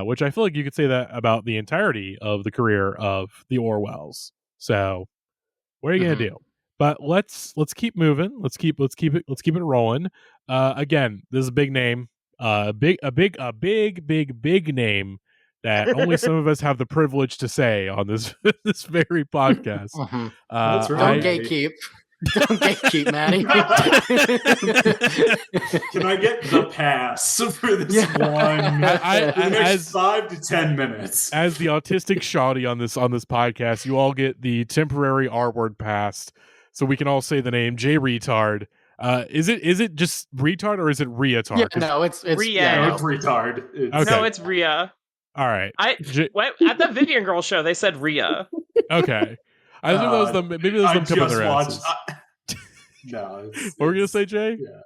Which I feel like you could say that about the entirety of the career of the Orwells. So, what are you gonna do? But let's keep moving. Let's keep it rolling. Again, this is a big name. A big name that only some of us have the privilege to say on this this very podcast. Mhm. That's Don't right. gatekeep. Don't gatekeep, Matty. Can I get the pass for this Yeah. one? I- For the next as- 5 to 10 minutes. As the autistic shoddy on this podcast, you all get the temporary R word pass, so we can all say the name J Reatard. Is it just retard or is it Reatard? Yeah, 'Cause- no, it's Ria. yeah, No, no. it's retard. It's, Okay. No, it's Rhea. all right. At the Vivian Girl show, they said Rhea. Okay. I think that was them. Maybe those I them coming just their watched. asses. No. What were you gonna say, Jay? Yeah.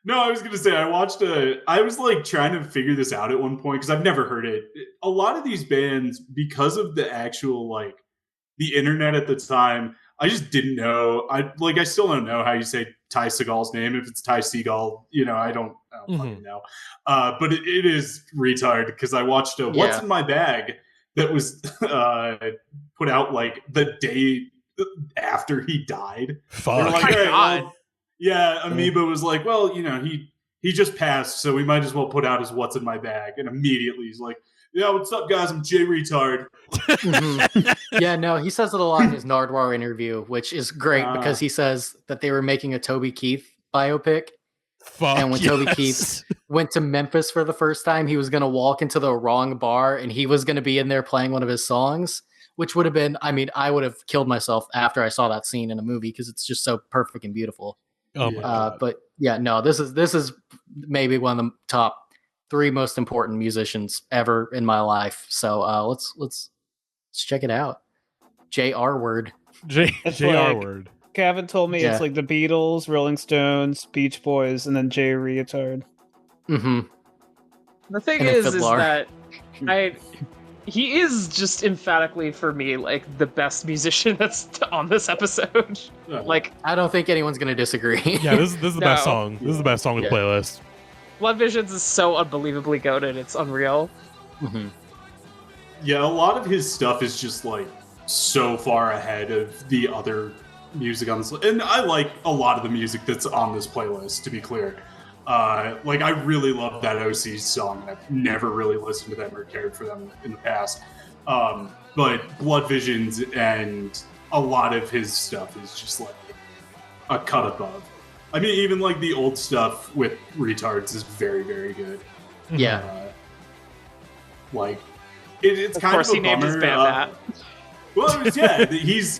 No, I was gonna say I was like trying to figure this out at one point because I've never heard it. A lot of these bands, because of the actual like the internet at the time, I just didn't know. I still don't know how you say Ty Segall's name. If it's Ty Segall, I don't fucking know. But it is retard because I watched What's in My Bag that was put out like the day after he died. Fuck. They were like, my "All right, God." well," yeah, Amoeba was like, well, he just passed, so we might as well put out his What's in My Bag. And immediately he's like, yeah, what's up, guys? I'm Jay Reatard. Yeah, no, he says it a lot in his Nardwar interview, which is great because he says that they were making a Toby Keith biopic. Fuck. And when Toby Keith went to Memphis for the first time, he was going to walk into the wrong bar and he was going to be in there playing one of his songs, which would have been, I would have killed myself after I saw that scene in a movie because it's just so perfect and beautiful. Oh my God. But yeah, no, this is maybe one of the top 3 most important musicians ever in my life. So let's check it out. J.R. Word. It's J.R. like- word. Gavin told me Yeah. it's like the Beatles, Rolling Stones, Beach Boys, and then Jay Reatard. Mm-hmm. The thing And a is fiddler. that he is just emphatically for me like the best musician that's on this episode. Like I don't think anyone's going to disagree. Yeah, this is the best No. song. This is the best song in the Yeah. playlist. Blood Visions is so unbelievably goated, it's unreal. Mm-hmm. Yeah, a lot of his stuff is just like so far ahead of the other music on this. And I like a lot of the music that's on this playlist, to be clear. Like, I really love that OC song. I've never really listened to them or cared for them in the past. But Blood Visions and a lot of his stuff is just like a cut above. I mean, even like the old stuff with Retards is very, very good. Yeah. Like, it's Of kind course of a he named his bummer, band that. Well, it was, yeah, he's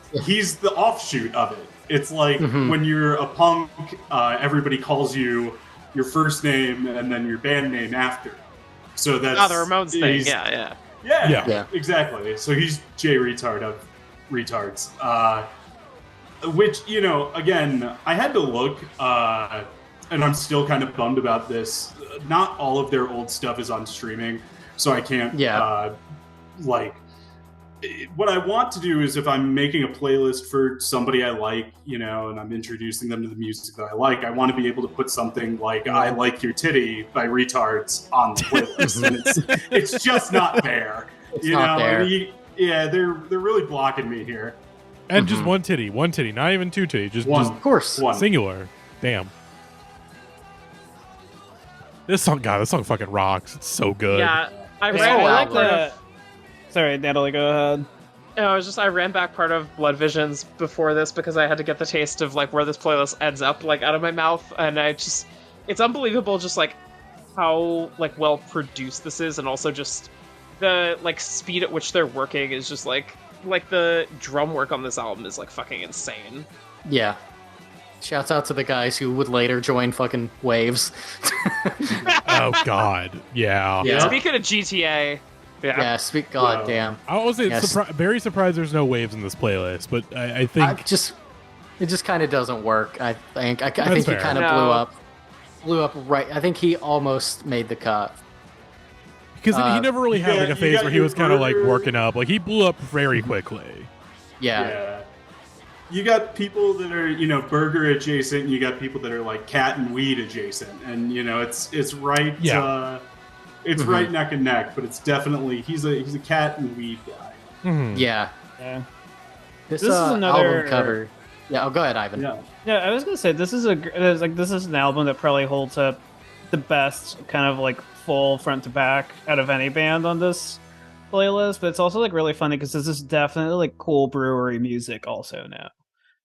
the offshoot of it. It's like when you're a punk, everybody calls you your first name and then your band name after. So that's Oh, the Ramones thing. he's- Yeah. Yeah. exactly. So he's Jay Reatard of Retards. Which, again, I had to look, and I'm still kind of bummed about this. Not all of their old stuff is on streaming, so I can't, what I want to do is if I'm making a playlist for somebody I like, and I'm introducing them to the music that I like, I want to be able to put something like I Like Your Titty by Retards on the playlist. And it's just not there. It's not there. They're really blocking me here. And just one titty, not even 2 titty, just One. just Of course. One. singular. Damn. This song fucking rocks. It's so good. Yeah. I It's ran so back loud. part of Sorry, Natalie, go ahead. I ran back part of Blood Visions before this because I had to get the taste of like where this playlist ends up like out of my mouth, and it's unbelievable just like how like well produced this is, and also just the like speed at which they're working is just like the drum work on this album is like fucking insane. Yeah. Shouts out to the guys who would later join fucking Waves. Oh God. Yeah. Yeah. Speaking of GTA, Yeah, God Wow. damn. I was Yes. very surprised there's no waves in this playlist, but I think It just kind of doesn't work. I think he fair. kind of No. blew up right. I think he almost made the cut. because he never really had like a you phase got where he your was kind of like burger. working up. Like he blew up very quickly. Yeah. You got people that are, burger adjacent, and you got people that are like cat and weed adjacent, and it's right. Yeah. It's right neck and neck, but it's definitely he's a cat and weed guy. Mhm. Yeah. Yeah. This This is another- album cover. Yeah. Oh, go ahead, Ivan. Yeah. Yeah, I was gonna say this is an album that probably holds up the best kind of like full front to back out of any band on this playlist. But it's also like really funny because this is definitely like cool brewery music also now.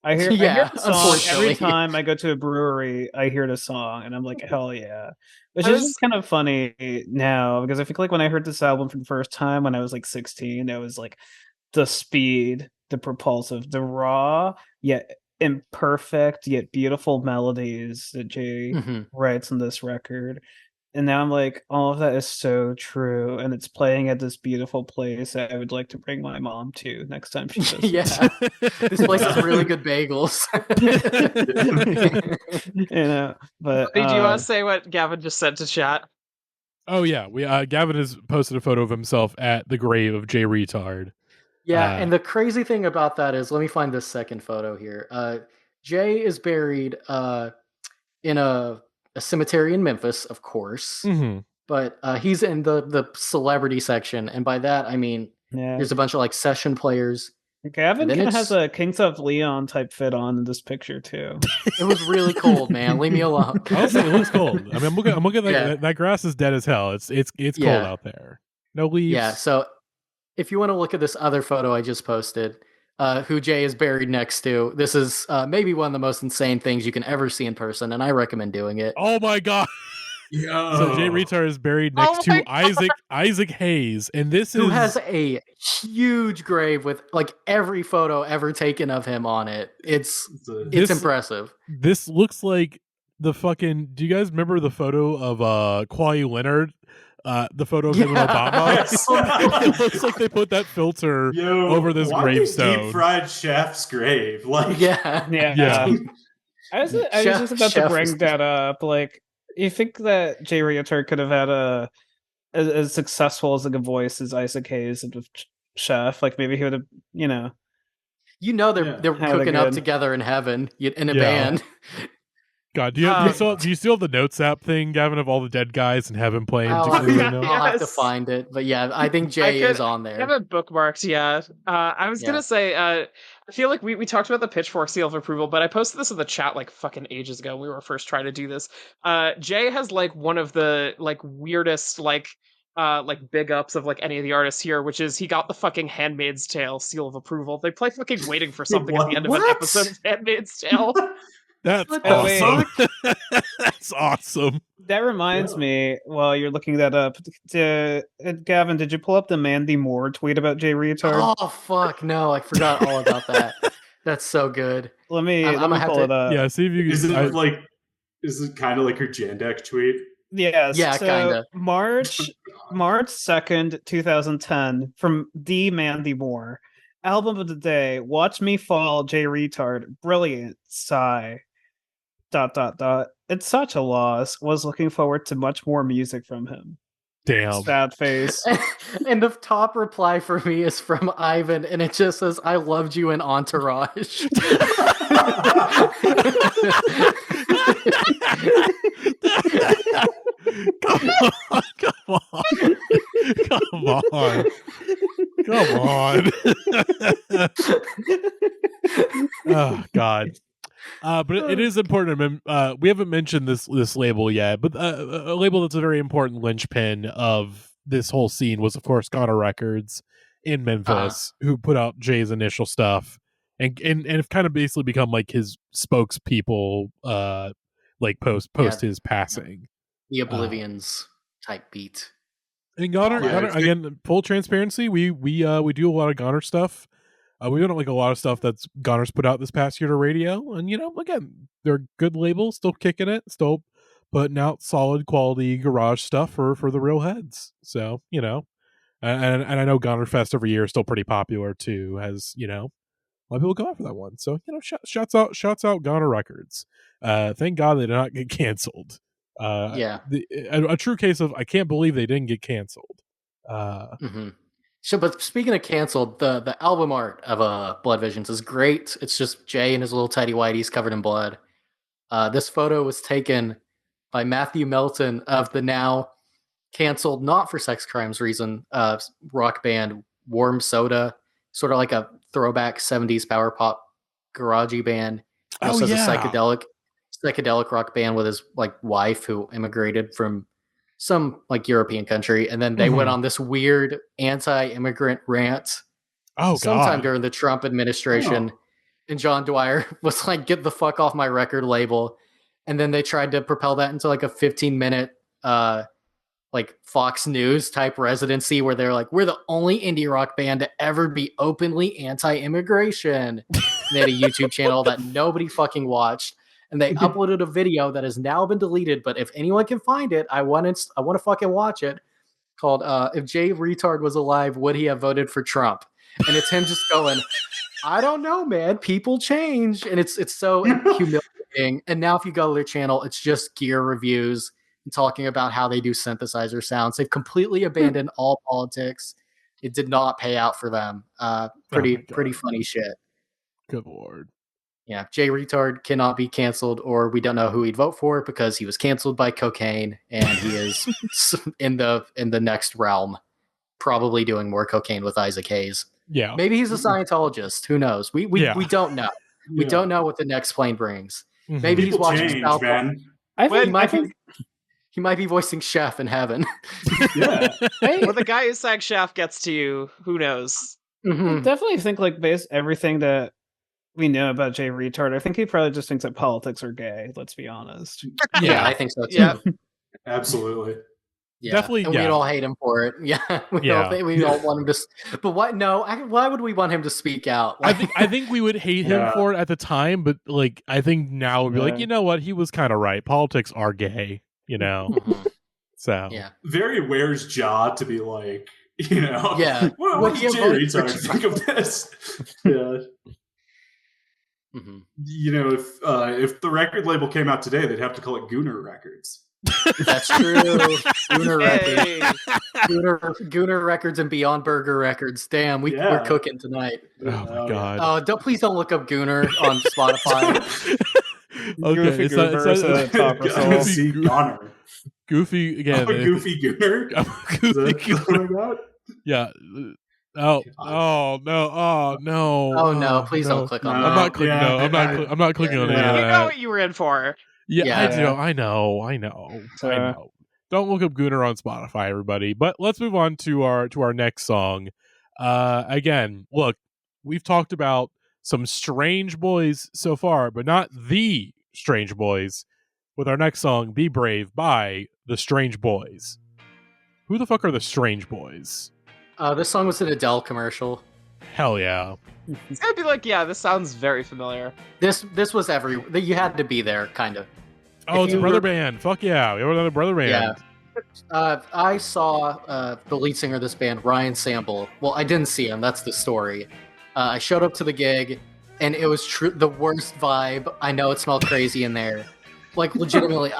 I hear Yeah, the song unfortunately. every time I go to a brewery. I hear the song and I'm like, hell yeah! Which I is was- just kind of funny now because I think like when I heard this album for the first time when I was like 16, it was like the speed, the propulsive, the raw, yet imperfect yet beautiful melodies that Jay writes on this record. And now I'm like, all of that is so true, and it's playing at this beautiful place that I would like to bring my mom to next time she visits. Yeah, this place has really good bagels. But do you want to say what Gavin just said to chat? Oh yeah, we Gavin has posted a photo of himself at the grave of Jay Reatard. Yeah, and the crazy thing about that is, let me find this second photo here. Jay is buried in a cemetery in Memphis, of course, but he's in the celebrity section, and by that I mean there's a bunch of like session players. Gavin kind of has a Kings of Leon type fit on in this picture too. It was really cold, man. Leave me alone. Honestly, it looks cold. I mean, I'm looking at that grass is dead as hell. It's cold out there. No leaves. Yeah. So if you want to look at this other photo I just posted, who Jay is buried next to, this is maybe one of the most insane things you can ever see in person, and I recommend doing it. Oh my god. Yo. So Jay Reatard is buried next to Isaac Hayes, and who has a huge grave with like every photo ever taken of him on it. It's impressive. This looks like the fucking. Do you guys remember the photo of Kawhi Leonard? The photo of him and Obama. It looks like they put that filter over this gravestone. Deep fried chef's grave, like yeah. I was just about to bring that up, like. You think that Jay Reatard could have had as successful as like a voice as Isaac Hayes with Chef? Like maybe he would have, they're cooking up together in heaven in a band. God, do you still have the Notes app thing, Gavin, of all the dead guys in heaven playing? I'll have to find it, but yeah, I think Jay is on there. I haven't bookmarked yet. I was gonna say, I feel like we talked about the Pitchfork seal of approval, but I posted this in the chat like fucking ages ago when we were first trying to do this. Jay has like one of the like weirdest like big ups of like any of the artists here, which is he got the fucking Handmaid's Tale seal of approval. They play fucking Waiting for Something at the end of an episode of Handmaid's Tale. That's awesome. That's awesome. That reminds me, while you're looking that up, Gavin, did you pull up the Mandy Moore tweet about Jay Reatard? Oh, fuck, no, I forgot all about that. That's so good. Let me pull it up. Yeah, see if you can. Is it kind of like her Jandeck tweet? Yes. Yeah, so kind of. March 2nd, 2010, from D. Mandy Moore. Album of the day, Watch Me Fall, Jay Reatard. Brilliant. Sigh. ... It's such a loss. Was looking forward to much more music from him. Damn. Sad face. And the top reply for me is from Ivan, and it just says, "I loved you in Entourage." Come on. Oh God. But it is important. We haven't mentioned this label yet, but a label that's a very important linchpin of this whole scene was, of course, Goner Records in Memphis, who put out Jay's initial stuff and have kind of basically become like his spokespeople, like post his passing. The Oblivions type beat. And Goner again, full transparency, we do a lot of Goner stuff. We've done like a lot of stuff that's Goner's put out this past year to radio, and again, they're a good label, still kicking it, still putting out solid quality garage stuff for the real heads. So and I know Goner Fest every year is still pretty popular too. Has a lot of people go out for that one. So shouts out Goner Records. Thank God they did not get canceled. A true case of I can't believe they didn't get canceled. So, but speaking of canceled, the album art of Blood Visions is great. It's just Jay and his little tidy whities covered in blood. This photo was taken by Matthew Melton of the now canceled, not for sex crimes reason, rock band Warm Soda, sort of like a throwback 70s power pop garagey band. He also has a psychedelic rock band with his like wife who immigrated from some like European country, and then they went on this weird anti-immigrant rant sometime during the Trump administration. And John Dwyer was like, "Get the fuck off my record label." And then they tried to propel that into like a 15-minute like like Fox News type residency where they're like, we're the only indie rock band to ever be openly anti-immigration. And they had a YouTube channel that nobody fucking watched. And they uploaded a video that has now been deleted. But if anyone can find it, I want to fucking watch it. Called "If Jay Reatard Was Alive, Would He Have Voted for Trump?" And it's him just going, "I don't know, man. People change," and it's so humiliating. And now, if you go to their channel, it's just gear reviews and talking about how they do synthesizer sounds. They've completely abandoned all politics. It did not pay out for them. Pretty funny shit. Good Lord. Yeah, Jay Reatard cannot be canceled, or we don't know who he'd vote for because he was canceled by cocaine, and he is in the next realm, probably doing more cocaine with Isaac Hayes. Yeah, maybe he's a Scientologist. Who knows? We don't know. We don't know what the next plane brings. Mm-hmm. Maybe People he's watching change, South man. He might be voicing Chef in heaven. Yeah. Or the guy who sang Chef gets to you. Who knows? Mm-hmm. I definitely think, like, based everything that we know about Jay Reatard, I think he probably just thinks that politics are gay. Let's be honest. Yeah, I think so too. Yeah. Absolutely. Yeah. Definitely, and yeah. we'd all hate him for it. Yeah, we all want him to. But what? No, why would we want him to speak out? Like, I think we would hate him for it at the time, but like I think now we'd be like, you know what, he was kind of right. Politics are gay, you know. So yeah, very Where's Ja to be like, you know, yeah. What does Jay Reatard think of this? Yeah. Mm-hmm. You know, if the record label came out today, they'd have to call it Gooner Records. That's true. Gooner Records, Gooner Records, and Beyond Burger Records. Damn, we're cooking tonight. Oh my god! Please don't look up Gooner on Spotify. Okay, Goofy Gooner. Goofy again. Goofy Gooner. Goofy Gooner. Yeah. Oh no! Oh no! Please don't click on that. I'm not clicking. No, I'm not clicking on any of that. You know what you were in for. Yeah, I do. I know. Don't look up Gooner on Spotify, everybody. But let's move on to our next song. Again, look, we've talked about some Strange Boys so far, but not the Strange Boys. With our next song, "Be Brave" by the Strange Boys. Who the fuck are the Strange Boys? This song was an Adele commercial. Hell yeah. It's gonna be like, yeah, this sounds very familiar. This was you had to be there, kind of. Oh, it's a brother band. Fuck yeah. We have another brother band. Yeah. I saw the lead singer of this band, Ryan Sample. Well, I didn't see him. That's the story. I showed up to the gig, and it was the worst vibe. I know it smelled crazy in there. Like, legitimately,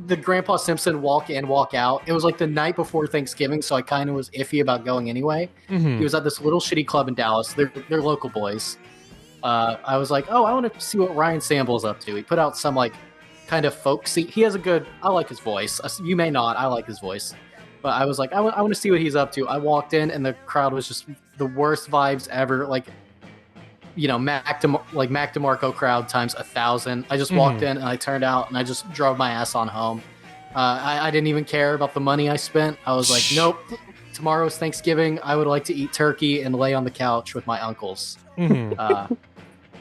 the Grandpa Simpson walk in, walk out. It was like the night before Thanksgiving, so I kind of was iffy about going anyway. Mm-hmm. He was at this little shitty club in Dallas. They're local boys. I was like, I want to see what Ryan Sample's up to. He put out some, like, kind of folksy. He has I like his voice. You may not. I like his voice. But I was like, I want to see what he's up to. I walked in, and the crowd was just the worst vibes ever. Like, you know, Mac DeMarco crowd times 1,000. I just walked in and I turned out and I just drove my ass on home. I didn't even care about the money I spent. I was like, nope, tomorrow's Thanksgiving. I would like to eat turkey and lay on the couch with my uncles. Mm-hmm.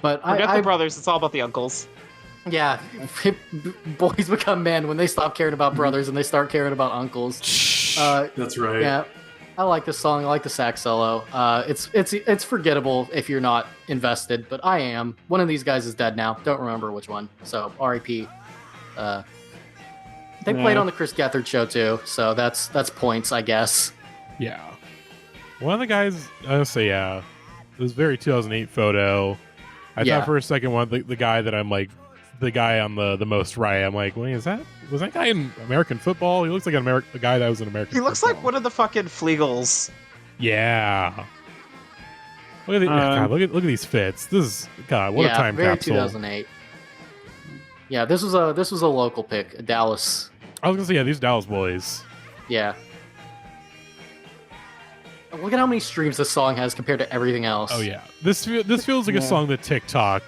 But Forget the brothers. It's all about the uncles. Yeah, boys become men when they stop caring about brothers and they start caring about uncles. That's right. Yeah. I like this song. I like the sax solo. It's forgettable if you're not invested, but I am. One of these guys is dead now. Don't remember which one. So R.I.P. They played on the Chris Gethard show too, so that's points, I guess. Yeah. One of the guys, honestly, yeah, it was very 2008 photo. I thought for a second the guy that I'm like, the guy on the most right. I'm like, wait, was that guy in American football? He looks like a guy that was in American football. He looks like one of the fucking Flegels. Yeah. Look at look at these fits. This is what a time very capsule. 2008. Yeah, this was a local pick, a Dallas. I was gonna say these Dallas boys. Yeah. Look at how many streams this song has compared to everything else. Oh yeah, this feels like a song that TikTok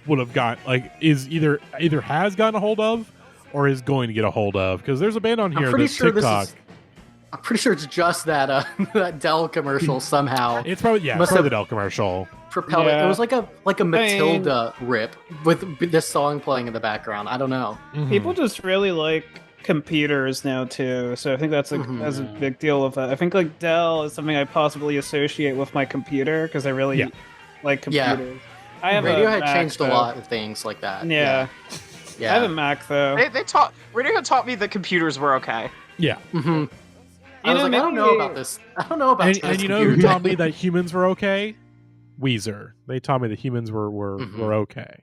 would have got, like, is either has gotten a hold of or is going to get a hold of, because there's a band on here that TikTok. I'm pretty sure it's just that that Dell commercial somehow. It's probably the Dell commercial. Propelled it. It was like a Matilda rip with this song playing in the background. I don't know. People just really like computers now too, so I think that's a big deal of it. I think like Dell is something I possibly associate with my computer because I really like computers. I have Radiohead a Mac, changed though. a lot of things like that. Yeah. I have a Mac though. Radiohead taught me that computers were okay. Yeah. Mm-hmm. I was like, I don't know about this. I don't know about this. And you know who taught me that humans were okay? Weezer. They taught me that humans were okay.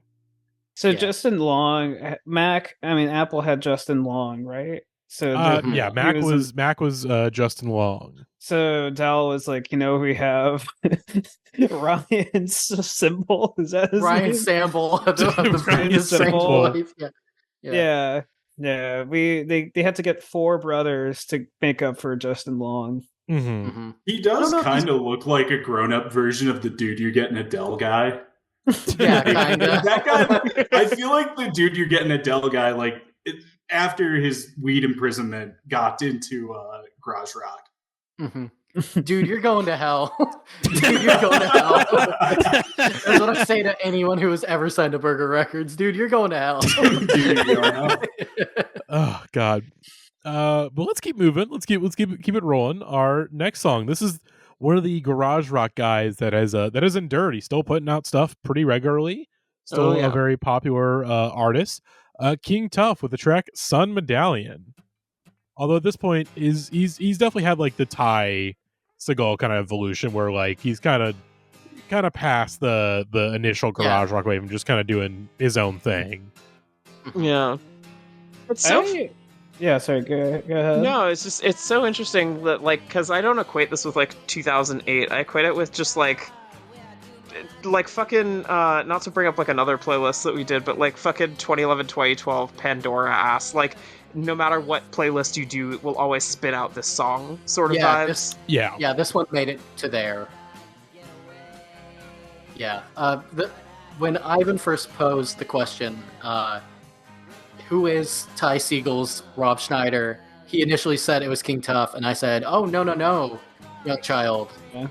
So Justin Long, Apple had Justin Long, right? So Mac was Justin Long. So Dell was like, we have Ryan Symbol. Is that his Ryan name? Sample of the Ryan Symbol. Yeah. They had to get 4 brothers to make up for Justin Long. Mm-hmm. He does kind of look like a grown-up version of the dude you get in Adele guy. Yeah, kind of. That guy. I feel like the dude you're getting Adele guy, after his weed imprisonment, got into garage rock. Mm-hmm. Dude, you're going to hell. Dude, you're going to hell. That's what I say to anyone who has ever signed to Burger Records. Dude, you're going to hell. Dude, you're going to hell. Oh God. But let's keep moving. Let's keep it rolling. Our next song. This is one of the garage rock guys that has endured. He's still putting out stuff pretty regularly. Still a very popular artist. King Tuff with the track "Sun Medallion." Although at this point he's definitely had like the Ty Segall kind of evolution where like he's kind of past the initial garage rock wave and just kind of doing his own thing. Yeah. It's so sorry, go ahead. No, it's so interesting that because I don't equate this with 2008. I equate it with just like fucking not to bring up another playlist that we did, but fucking 2011 2012 Pandora ass. No matter what playlist you do, it will always spit out this song sort of vibes. This one made it to there. Yeah. When Ivan first posed the question, who is Ty Segall's Rob Schneider? He initially said it was King Tuff, and I said, "Oh no, young child. Yeah.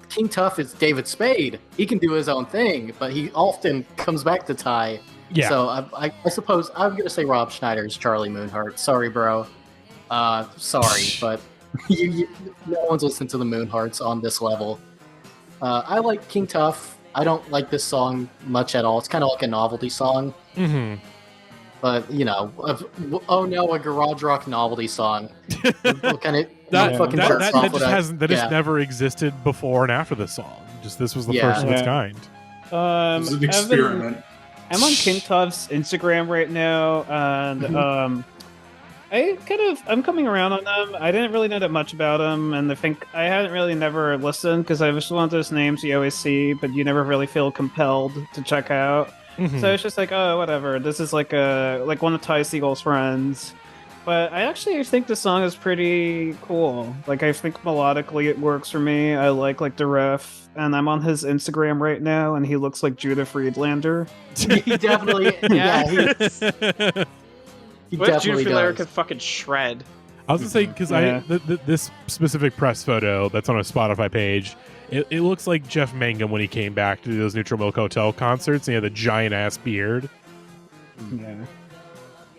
King Tuff is David Spade. He can do his own thing, but he often comes back to Ty." Yeah. So I suppose I'm gonna say Rob Schneider's Charlie Moonheart. Sorry, bro. Sorry, but no one's listened to the Moonhearts on this level. I like King Tuff. I don't like this song much at all. It's kind of like a novelty song. Mm-hmm. But a garage rock novelty song. That just never existed before and after this song. Just this was the first of its kind. This is an experiment. I'm on King Tuff's Instagram right now, and I'm coming around on them. I didn't really know that much about them, and I hadn't really never listened because I was one of those names you always see, but you never really feel compelled to check out. Mm-hmm. So it's just oh, whatever. This is one of Ty Segall's friends. But I actually think the song is pretty cool. I think melodically it works for me. I like the riff, and I'm on his Instagram right now, and he looks like Judah Friedlander. He definitely, he what if Judah Friedlander could fucking shred? I was gonna say because this specific press photo that's on a Spotify page, it looks like Jeff Mangum when he came back to do those Neutral Milk Hotel concerts, and he had the giant ass beard. Yeah.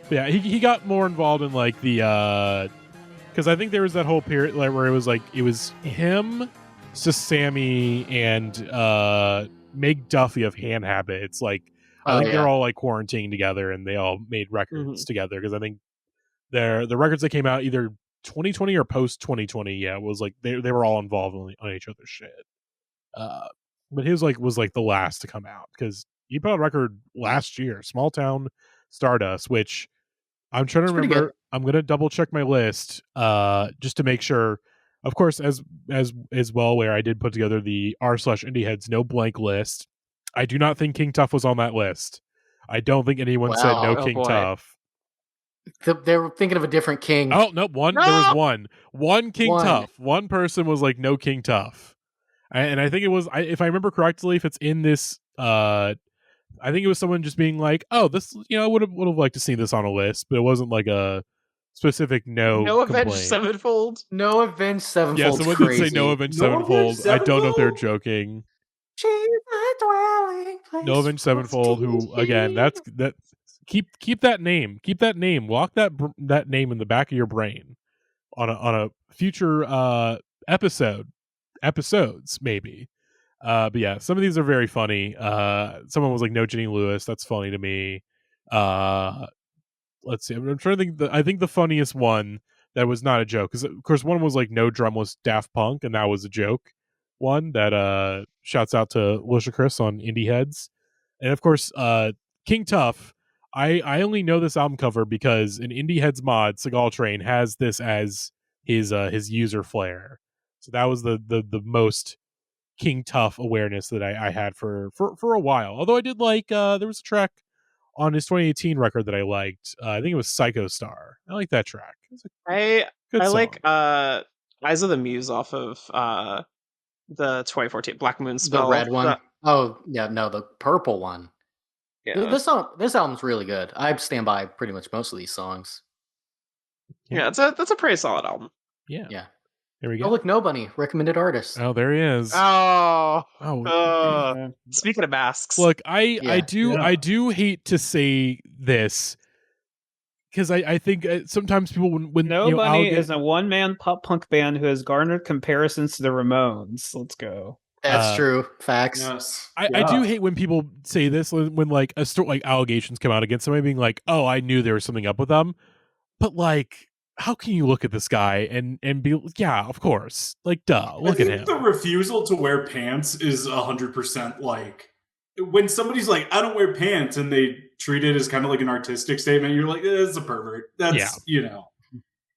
Yeah, he got more involved in the because I think there was that whole period where it was him, Sammy, and Meg Duffy of Hand Habits. I think they're all quarantining together and they all made records together because I think the records that came out either 2020 or post 2020. Yeah, was they were all involved on each other's shit. But his was the last to come out because he put out a record last year, Small Town Stardust, which I'm trying to remember. I'm gonna double check my list just to make sure. Of course, as well aware, I did put together the r/Indieheads no blank list. I do not think King Tuff was on that list. I don't think anyone said no King Tuff. They were thinking of a different king. Oh no, one. No! There was one King Tuff. One person was no King Tuff, and I think it was. If I remember correctly, if it's in this. I think it was someone just being "Oh, this, I would have liked to see this on a list," but it wasn't a specific no Avenged Sevenfold. No Avenged Sevenfold. Yeah, someone did say no Avenged Sevenfold. I don't know if they're joking. No Avenged Sevenfold, who again, keep that name. Keep that name. Lock that name in the back of your brain on a future episodes maybe. But yeah, some of these are very funny. Someone was like, "No, Jenny Lewis." That's funny to me. Let's see. I'm trying to think. I think the funniest one that was not a joke, because of course one was like, "No Drumless Daft Punk," and that was a joke. One that shouts out to Alicia Chris on Indieheads, and of course King Tuff. I only know this album cover because an Indieheads mod, Segall Train, has this as his user flair. So that was the most King Tuff awareness that I had for a while. Although I did like there was a track on his 2018 record that I liked. I think it was Psycho Star. I like that track. I Good song. like Eyes of the Muse off of the 2014 Black Moon Spell. The red one. Oh yeah, no, the purple one. Yeah. This album's really good. I stand by pretty much most of these songs. Yeah, that's a pretty solid album. Yeah. Yeah. Here we go. Oh look, Nobody, recommended artist. Oh, there he is. Oh, yeah. Speaking of masks, Look, I Yeah. do hate to say this because I think sometimes people when Nobody is a one-man pop punk band who has garnered comparisons to the Ramones. Let's go. That's true. Facts. Yes. I do hate when people say this when like a story like allegations come out against somebody being like, "Oh, I knew there was something up with them," but like, how can you look at this guy and be yeah, of course, like, duh, look at him. The refusal to wear pants is 100% like when somebody's like, "I don't wear pants," and they treat it as kind of like an artistic statement. You're like, "It's a pervert." That's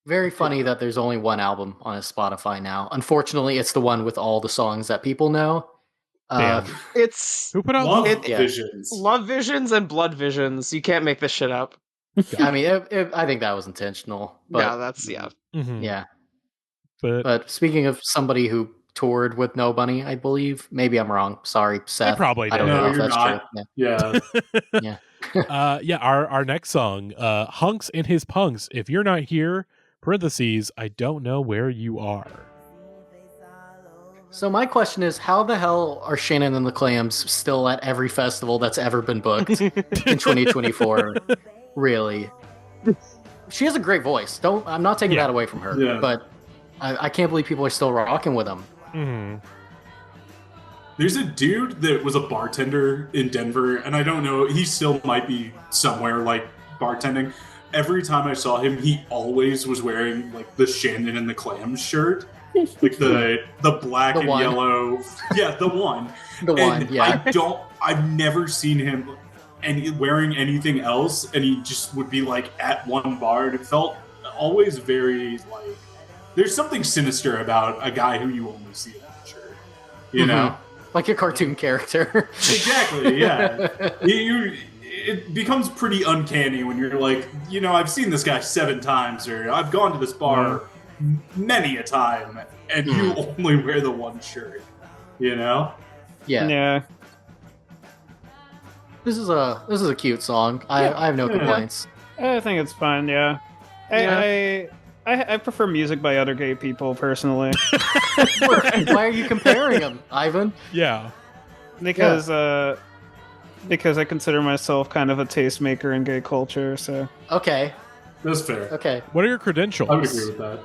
Very funny that there's only one album on his Spotify now. Unfortunately, it's the one with all the songs that people know. Damn. it's Who put out Love yeah. Visions. Love Visions and Blood Visions. You can't make this shit up. I mean, I think that was intentional. But Yeah, that's Mhm. yeah. But But speaking of somebody who toured with Nobody, I believe. Maybe I'm wrong. Sorry, Seth. I probably I don't did. know No, if you're that's not. true. Yeah. Yeah. our next song, Hunx and his Punx. If you're not here, parentheses, I don't know where you are. So my question is, how the hell are Shannon and the Clams still at every festival that's ever been booked in 2024? Really? She has a great voice. I'm not taking that away from her. Yeah. But I can't believe people are still rocking with them. Mm-hmm. There's a dude that was a bartender in Denver, and I don't know, he still might be somewhere like bartending. Every time I saw him, he always was wearing like the Shannon and the Clams shirt, like the black The and one. yellow. Yeah, the one. The one, And yeah. I've never seen him wearing anything else, and he just would be like at one bar, and it felt always very like there's something sinister about a guy who you only see in that shirt, you know. Like a cartoon character. Exactly, yeah. It becomes pretty uncanny when you're like, I've seen this guy 7 times, or I've gone to this bar many a time, and you only wear the one shirt, Yeah. Yeah. This is a cute song. I have no complaints. I think it's fine, yeah. I prefer music by other gay people, personally. Why are you comparing them, Ivan? Yeah. Because I consider myself kind of a tastemaker in gay culture, so... Okay. That's fair. Okay. What are your credentials? I would agree with that.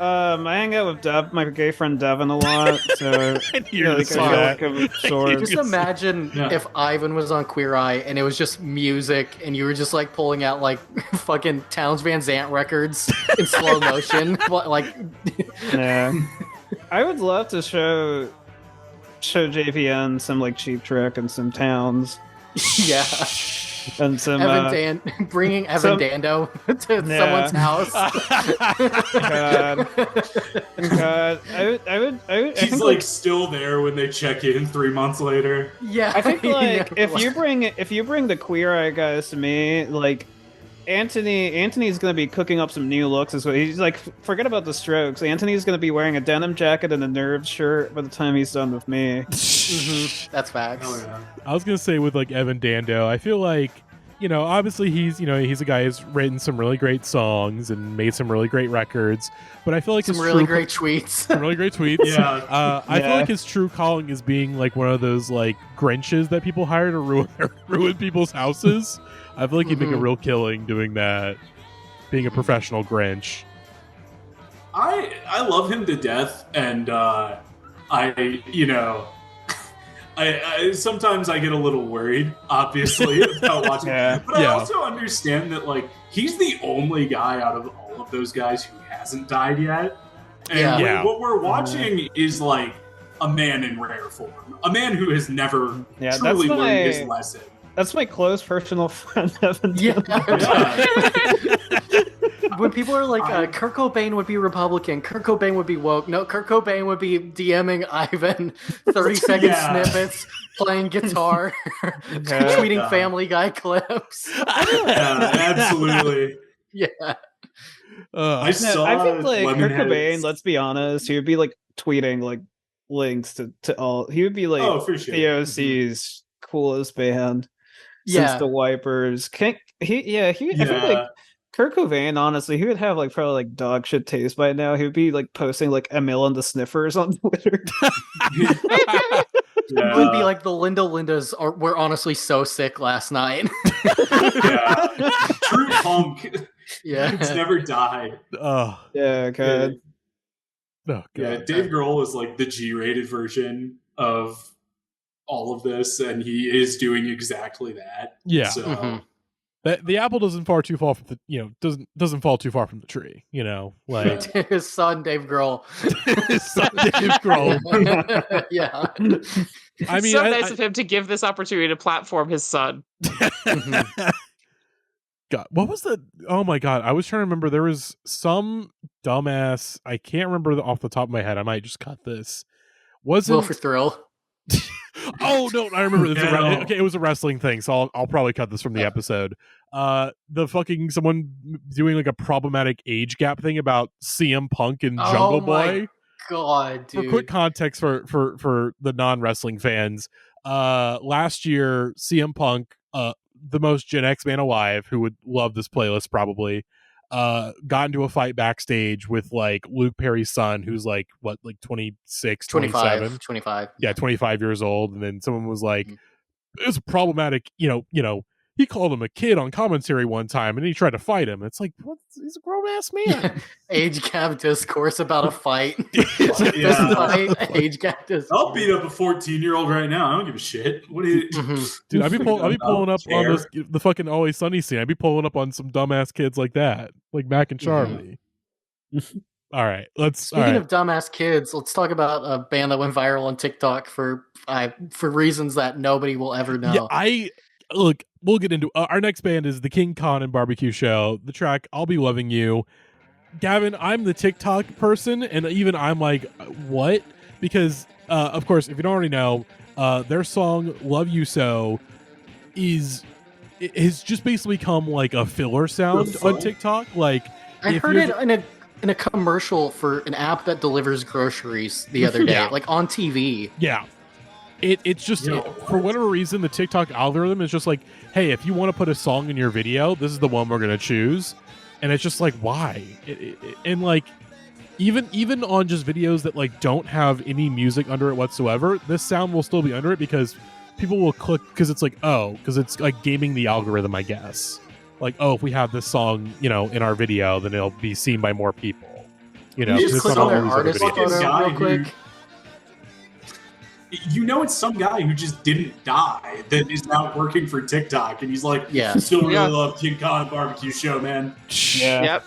I hang out with my gay friend Devin a lot, so I knew you were I gonna feel say like that. I'm absorbed. Just imagine Yeah. if Ivan was on Queer Eye and it was just music and you were just like pulling out like fucking Towns Van Zandt records in slow motion. Like, Yeah. I would love to show JVN some like Cheap Trick and some Towns yeah. and some Bringing Evan Dando to someone's house. God. I would He's think, like still there when they check in 3 months later. Yeah. I think like Yeah. if you bring the Queer Eye guys to me, like Anthony's gonna be cooking up some new looks as well. He's like, forget about the Strokes. Anthony's gonna be wearing a denim jacket and a Nerves shirt by the time he's done with me. That's facts. Oh yeah. I was gonna say with like Evan Dando, I feel like obviously he's a guy who's written some really great songs and made some really great records, but I feel like some really great tweets. Some really great tweets. Yeah. I feel like his true calling is being like one of those like Grinches that people hire to ruin people's houses. I feel like he'd make a real killing doing that, being a professional Grinch. I love him to death, and I sometimes I get a little worried, obviously, about watching. But I also understand that like he's the only guy out of all of those guys who hasn't died yet. And what we're watching is like a man in rare form, a man who has never truly learned his lesson. That's my close personal friend, Evan. When people are like, Kurt Cobain would be Republican, Kurt Cobain would be woke. No, Kurt Cobain would be DMing Ivan 30-second snippets, playing guitar, tweeting Family Guy clips. Yeah, absolutely. Yeah. I think like Kurt Cobain, let's be honest, he would be like tweeting like links to all. He would be like for sure. POC's coolest band since the Wipers. I feel like Kurt Cobain, honestly, he would have like probably like dog shit taste by now. He would be like posting like Emil and the Sniffers on Twitter. It would be like the Lindas were honestly so sick last night. True punk. It's never died. Oh yeah, God. Oh, God. Yeah, Dave Grohl is like the G-rated version of all of this, and he is doing exactly that. Yeah. So. The apple doesn't fall too far from the doesn't fall too far from the tree. Like his son Dave Grohl. His son Dave Grohl. Yeah. I mean, so nice of him to give this opportunity to platform his son. God, what was the? Oh my God, I was trying to remember. There was some dumbass. I can't remember off the top of my head. I might just cut this. Wasn't Will for Thrill? Oh no, I remember this. Okay, it was a wrestling thing, so I'll probably cut this from the episode. The fucking someone doing like a problematic age gap thing about CM Punk and Jungle Boy. God, dude. For quick context for the non-wrestling fans, last year CM Punk, the most Gen X man alive, who would love this playlist probably, got into a fight backstage with like Luke Perry's son, who's like 26, 27, 25. Yeah, 25 years old. And then someone was like, it was problematic, he called him a kid on commentary one time and he tried to fight him. It's like, what? He's a grown ass man. Age gap discourse about a fight. Age gap discourse. I'll beat up a 14-year-old right now. I don't give a shit. What do you? Dude, I'd be pulling up on the fucking Always Sunny scene. I'd be pulling up on some dumbass kids like that, like Mac and Charlie. All right, Speaking of dumbass kids, let's talk about a band that went viral on TikTok for reasons that nobody will ever know. Yeah, look, we'll get into our next band is the King Khan and Barbecue Show. The track "I'll Be Loving You." Gavin, I'm the TikTok person, and even I'm like, what? Because of course, if you don't already know, their song "Love You So" has just basically become like a filler sound on TikTok. Like, I heard it in a commercial for an app that delivers groceries the other day, like on TV. Yeah. It's just, for whatever reason, the TikTok algorithm is just like, hey, if you want to put a song in your video, this is the one we're going to choose. And it's just like, why? And like, even on just videos that like don't have any music under it whatsoever, this sound will still be under it because people will click, because it's like, because it's like gaming the algorithm, I guess. Like, if we have this song, in our video, then it'll be seen by more people. You just click on their artist photo real quick. It's some guy who just didn't die that is now working for TikTok, and he's like, still really love King Khan Barbecue Show, man. Yeah. Yep.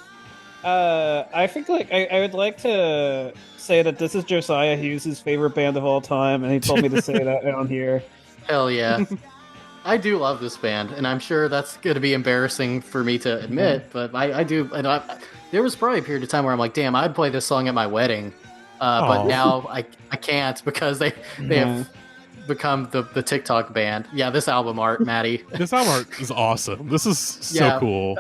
I think like I would like to say that this is Josiah Hughes' favorite band of all time, and he told me to say that on here. Hell yeah. I do love this band, and I'm sure that's going to be embarrassing for me to admit, but I do. And there was probably a period of time where I'm like, damn, I'd play this song at my wedding. But now I can't because they have become the TikTok band. Yeah, this album art, Matty. This album art is awesome. This is so cool.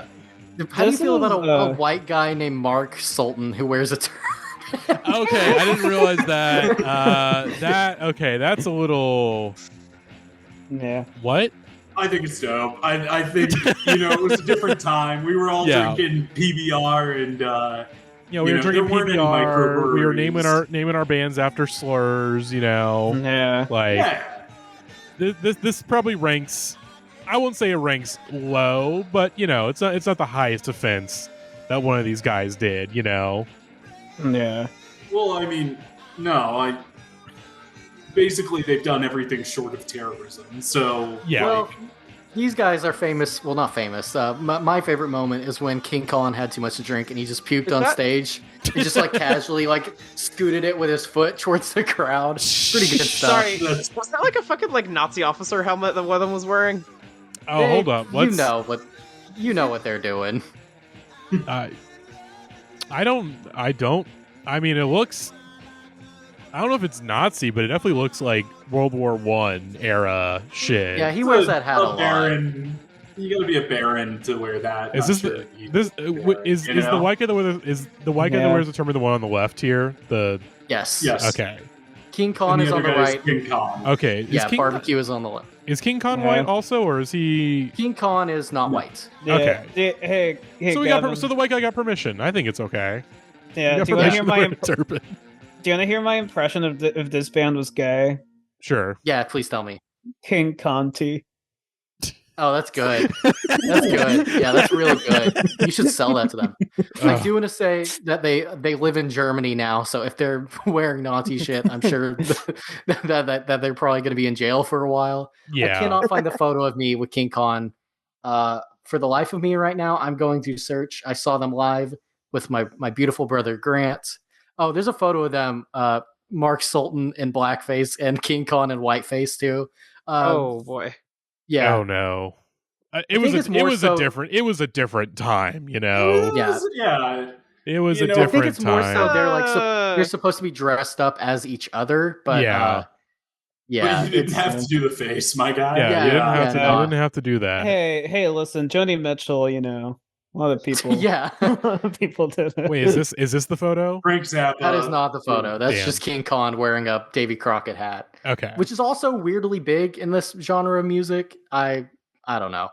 How do you feel about a white guy named Mark Sultan who wears a turban? Okay, I didn't realize that. That's a little... Yeah. What? I think it's dope. I think, it was a different time. We were all drinking PBR and we were drinking there weren't any PBR. We were microbreweries. naming our bands after slurs. Yeah. This probably ranks. I won't say it ranks low, but it's not the highest offense that one of these guys did. Yeah. Well, I mean, no, basically they've done everything short of terrorism. So yeah. Well, these guys are famous. Well, not famous. My favorite moment is when King Kong had too much to drink and he just puked on stage. He just casually scooted it with his foot towards the crowd. Pretty good stuff. Sorry, was that a fucking Nazi officer helmet that one of them was wearing? Oh, hold up. You know what they're doing. I don't. I mean, it looks. I don't know if it's Nazi, but it definitely looks like World War I era shit. Yeah, he wears that hat a lot. Baron. You gotta be a baron to wear that. Is this the white guy that wears that wears the term the one on the left here? Yes. Okay. King Kong is on the right. King Kong. Okay. Barbecue is on the left. Is King Kong white also, or is he? King Kong is not white. Yeah. Okay. Hey, so Gavin. So the white guy got permission. I think it's okay. Yeah. Do you want to hear my turban? Do you want to hear my impression of if this band was gay? Sure. Yeah, please tell me. King Conti. Oh, that's good. That's good. Yeah, that's really good. You should sell that to them. I do want to say that they live in Germany now, so if they're wearing Nazi shit, I'm sure that they're probably going to be in jail for a while. Yeah. I cannot find the photo of me with King Kong. For the life of me right now, I'm going to search. I saw them live with my beautiful brother Grant. Oh, there's a photo of them. Mark Sultan in blackface and King Kong in whiteface too. Oh boy. Yeah. Oh no. It was a different time, Yeah. It was a different time. I think it's more so they're supposed to be dressed up as each other, but yeah. But you didn't have to do the face, my guy. Yeah, you didn't have to do that. Hey, listen, Joni Mitchell, a lot of people. Yeah. A lot of people did it. Wait, is this the photo? Frank Zappa. That is not the photo. That's just King Kong wearing a Davy Crockett hat. Okay. Which is also weirdly big in this genre of music. I don't know.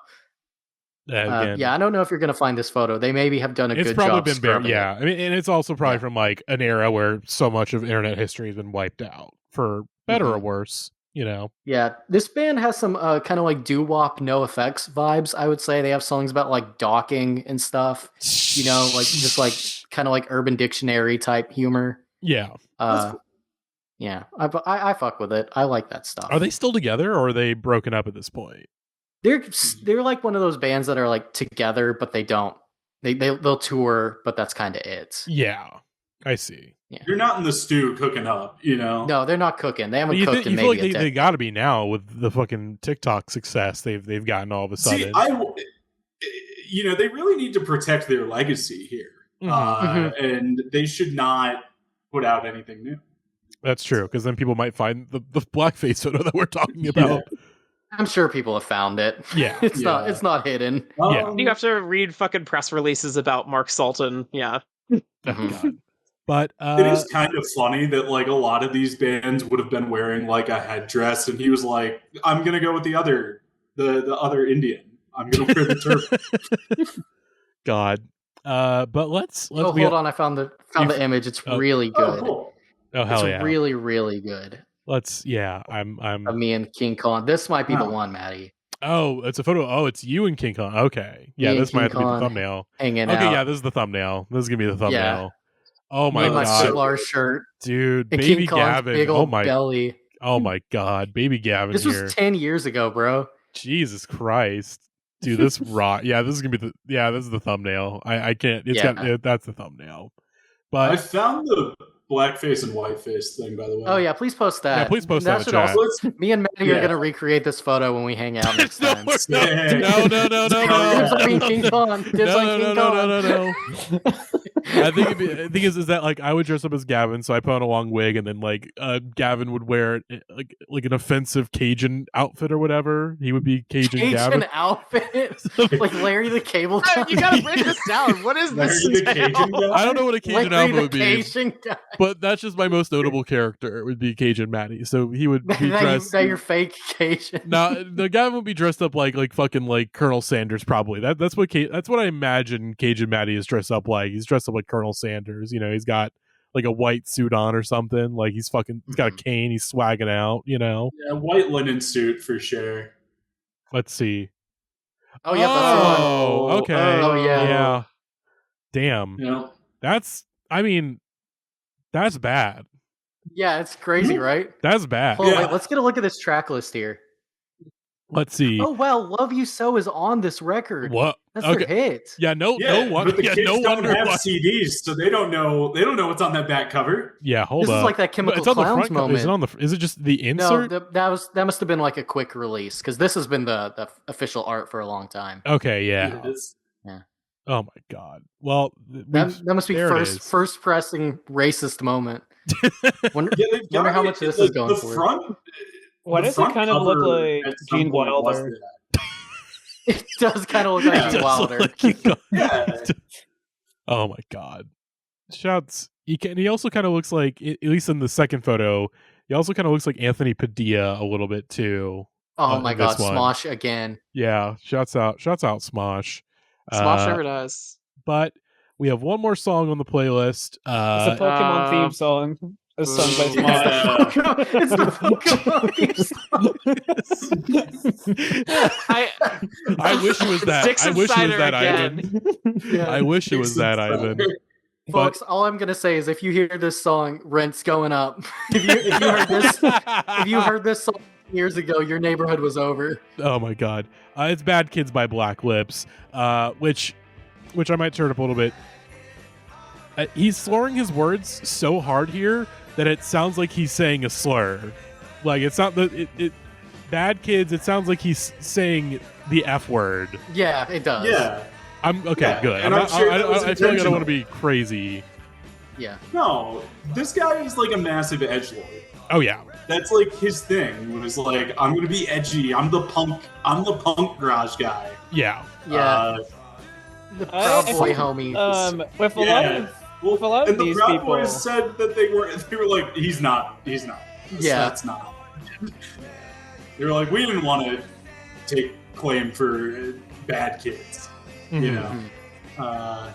I don't know if you're going to find this photo. They maybe have done a good job. It's probably been buried. Yeah, I mean, and it's also probably from an era where so much of internet history has been wiped out, for better or worse. Yeah, this band has some kind of doo-wop, no effects vibes. I would say they have songs about docking and stuff. Just kind of Urban Dictionary type humor. Yeah. Yeah, I fuck with it. I like that stuff. Are they still together, or are they broken up at this point? They're like one of those bands that are together, but they don't. They'll tour, but that's kind of it. Yeah, I see. Yeah. You're not in the stew cooking up, No, they're not cooking. They haven't cooked in maybe maybe they got to be now with the fucking TikTok success they've gotten all of a sudden. See, they really need to protect their legacy here, and they should not put out anything new. That's true, because then people might find the blackface photo that we're talking about. Yeah. I'm sure people have found it. Yeah, it's not hidden. Yeah, you have to read fucking press releases about Mark Sultan. Yeah. But it is kind of funny that a lot of these bands would have been wearing a headdress, and he was like, "I'm gonna go with the other Indian. I'm gonna wear the turban." God. But let's hold on. I found the image. It's really good. Oh, cool. Oh hell it's yeah! Really, really good. I'm of me and King Kong. This might be the one, Matty. Oh, it's a photo. Oh, it's you and King Kong. Okay, yeah, this might have to be the thumbnail. Hanging out. Yeah, this is the thumbnail. This is gonna be the thumbnail. Yeah. Oh my god! Segall shirt, dude. And baby King Kong's Gavin. big old belly. Oh my god, baby Gavin. This was 10 years ago, bro. Jesus Christ, dude. This raw. Yeah, this is gonna be this is the thumbnail. I can't. That's the thumbnail. But I found the blackface and whiteface thing, by the way. Oh yeah, please post that. Yeah, please post that in the chat. Also, me and Matty are gonna recreate this photo when we hang out next time. No. King Kong. No. I think is that I would dress up as Gavin, so I put on a long wig, and then Gavin would wear like an offensive Cajun outfit or whatever. He would be Cajun Gavin outfit, like Larry the Cable Guy. You gotta break this down. What is this? I don't know what a Cajun outfit would be. Cajun guy. But that's just my most notable character would be Cajun Matty. So he would be dressed. That you're fake Cajun. Now the guy would be dressed up like fucking like Colonel Sanders probably. That's what I imagine Cajun Matty is dressed up like. He's dressed up like Colonel Sanders. You know, he's got like a white suit on or something. Like he's got a cane. He's swagging out. You know, Yeah, white linen suit for sure. let's see. Oh yeah, that's the one. Oh, okay. Oh yeah. Damn. Yeah. That's bad. Yeah, it's crazy, right? That's bad. Hold on, Yeah. wait, let's get a look at this track list here. Let's see. Oh wow, "Love You So" is on this record. What? That's Okay. their hit. Yeah, no wonder. But the Yeah, kids no don't wonder. have why- CDs, so they don't know what's on that back cover. Yeah, hold This up. is like that But Chemical it's on the Clowns front cover. Is it moment. Is it just the No, insert? that must have been like a quick release because this has been the official art for a long time. Okay, yeah. It is. Oh my god. Well, That must be there it is. first pressing racist moment. Wonder, Yeah, they've wonder got how it, much this like, is going the for. front. Why the does it front kind of look cover like at some Gene point was Wilder? that. It does kind of look Yeah, like it Gene Does Wilder. look like- Yeah. Oh my god. Shouts. He also kind of looks like, at least in the second photo, he also kind of looks like Anthony Padilla a little bit too. Oh my this god, one. Smosh again. Yeah. Shouts out Smosh. Smosh never dies. But we have one more song on the playlist. It's a Pokemon theme song. It's sung by Boo. Smosh. It's the Pokemon theme song. I wish it was that. Sticks I and wish it was cider that, again. Ivan. Yeah. I wish it was that, Ivan. But Folks, all I'm gonna say is if you hear this song, rent's going up. If you heard this song years ago, your neighborhood was over. oh my god, it's "Bad Kids" by Black Lips, which I might turn up a little bit. He's slurring his words so hard here that it sounds like he's saying a slur. Like it's not the "Bad Kids." It sounds like he's saying the F word. Yeah, it does. Yeah. I'm okay. Yeah, Good. and I'm sure that was I feel like I don't want intentional. to be crazy. Yeah. No, this guy is like a massive edgelord. Oh yeah. That's like his thing. It was like, I'm gonna be edgy. I'm the punk garage guy. Yeah. Yeah. The Proud I Boy think, homies. with a lot Yeah. of Well, with a lot of and the these Proud people- Boys said that they were like, he's not. Yeah. That's not. They were like, we didn't want to take claim for bad kids. You Mhm. know.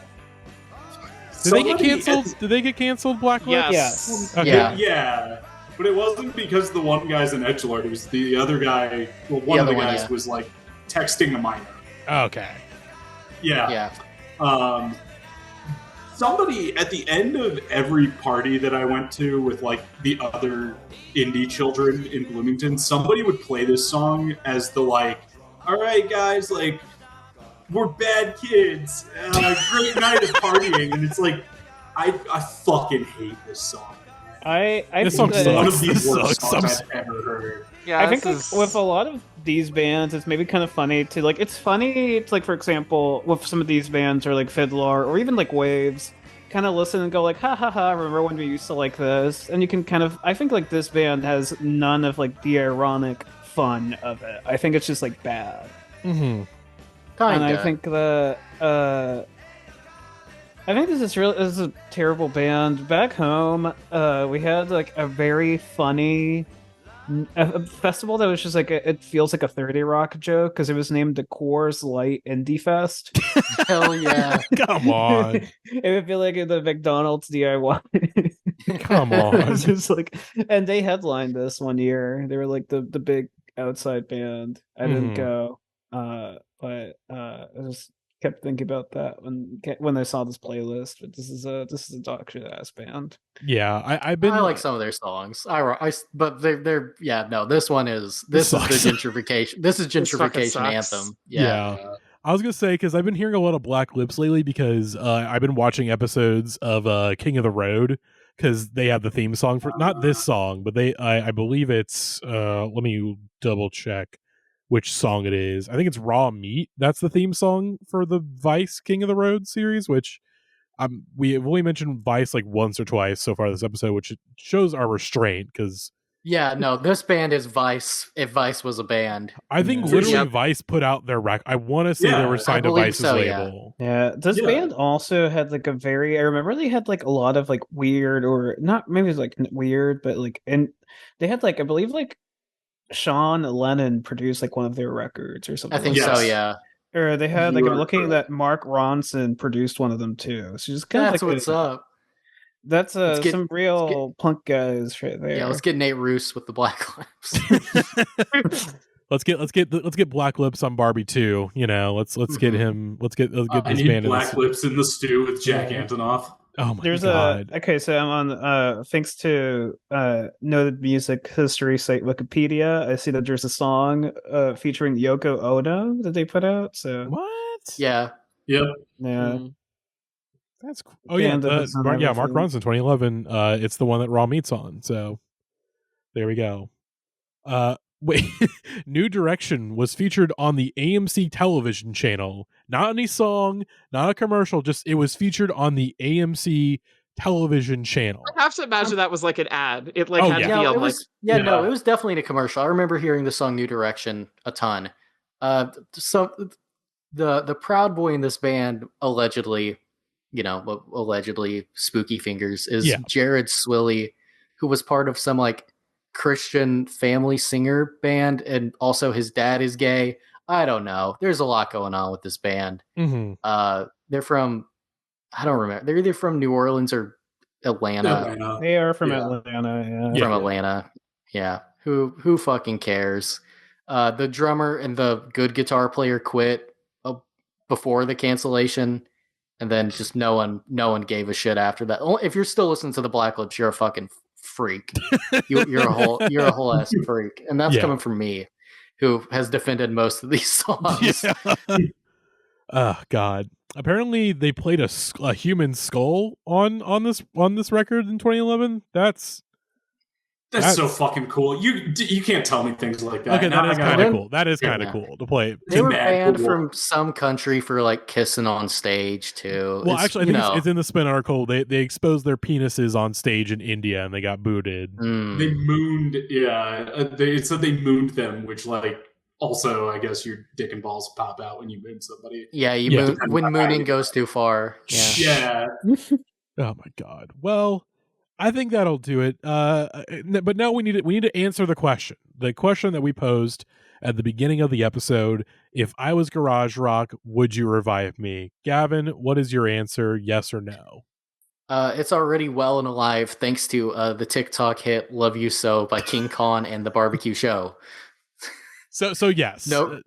Did they get somebody- canceled? Did they get canceled? Black Lips? Yes. Okay. Yeah. Yeah, but it wasn't because the one guy's an edgelord. It was the other guy. Well, one of other the one, guys yeah. was like texting a minor. Okay. Yeah. Somebody at the end of every party that I went to with like the other indie children in Bloomington, somebody would play this song as the like, all right, guys, like we're bad kids, great night of partying, and it's like, I fucking hate this song. I This think song that- One of sucks. the This worst sucks. songs I've ever heard. Yeah, I think this like, is- with a lot of these bands, it's maybe kind of funny to like. It's funny to like, for example, with some of these bands or like Fiddler or even like Waves, kind of listen and go like, ha ha ha. Remember when we used to like this? And you can kind of. I think like this band has none of like the ironic fun of it. I think it's just like bad. Mm-hmm. Kinda. And I think the I think this is a terrible band. Back home, we had like a very funny a festival that was just like it feels like a 30 Rock joke because it was named the Coors Light Indie Fest. Hell yeah. Come on. It would feel like the McDonald's DIY. Come on. It was just like, and they headlined this one year. They were like the big outside band. I didn't Mhm. go, but I just kept thinking about that when I saw this playlist. But this is a dog shit ass band. Yeah, I've been. I like some of their songs. But they're yeah, no, this one is the sucks. gentrification. This is This fucking gentrification sucks. anthem. Yeah. I was gonna say because I've been hearing a lot of Black Lips lately because I've been watching episodes of King of the Road because they have the theme song for not this song, but I believe it's let me double check which song it is. I think it's Raw Meat. That's the theme song for the Vice King of the Road series, which we have only mentioned Vice like once or twice so far this episode, which shows our restraint because Yeah, no, this band is Vice. If Vice was a band, I think For literally sure. Vice put out their record. I want to say they Yeah, were I signed to believe Vice's so, yeah. label. Yeah, this Yeah. band also had like a very. I remember they had like a lot of like weird or not maybe it's like weird, but like and they had like I believe like Sean Lennon produced like one of their records or I something. think like so. Yes. Yeah, that. Or they had like You I'm are looking correct. that Mark Ronson produced one of them too. So just kind of that's like what's up. that's Let's get some real punk guys right there. yeah. Let's get Nate Roos with the Black Lips. let's get Black Lips on Barbie too. You know, let's get Mhm. him. Let's get I this need band Black in the. Lips in the stew with Jack Yeah. Antonoff. Oh my There's god! okay, so I'm on thanks to noted music history site Wikipedia. I see that there's a song featuring Yoko Ono that they put out. So What? Yeah, Yep. yeah, That's cool. Oh yeah, band that has done Mark everything. Ronson 2011. It's the one that Raw Meat's on. So there we go. Wait, New Direction was featured on the AMC television channel. Not any song, not a commercial. Just it was featured on the AMC television channel. I have to imagine that was like an ad. It like Oh, had yeah. to be no, on it like was. Yeah, no, Yeah. it was definitely in a commercial. I remember hearing the song "New Direction" a ton. So the proud boy in this band allegedly, allegedly Spooky Fingers is Yeah. Jared Swilly, who was part of some like Christian family singer band, and also his dad is gay. I don't know. There's a lot going on with this band. Mm-hmm. They're from I don't remember. They're either from New Orleans or Atlanta. They are from Yeah. Atlanta. Yeah. From Atlanta. Yeah. Who fucking cares? The drummer and the good guitar player quit before the cancellation, and then just no one gave a shit after that. If you're still listening to the Black Lips, you're a fucking freak. You're a whole ass freak, and that's Yeah. coming from me, who has defended most of these songs. Yeah. Oh God! Apparently, they played a human skull on this record in 2011. That's so fucking cool. You can't tell me things like that. okay. Now That is I gotta- kind of cool. That is kind of Yeah. cool to play. They were mad banned cool. from some country for like kissing on stage too. Well, It's, actually, I think it's in the Spin article. They exposed their penises on stage in India and they got booted. They mooned. Yeah, it said they mooned them, which like also I guess your dick and balls pop out when you moon somebody. Yeah, Yeah. when mooning goes too far. Yeah. Yeah. Oh my God! Well, I think that'll do it. But now we need to answer the question that we posed at the beginning of the episode. If I was garage rock, would you revive me? Gavin, what is your answer? Yes or no? It's already well and alive thanks to the TikTok hit "Love You So" by King Khan and the Barbecue Show. So yes. No.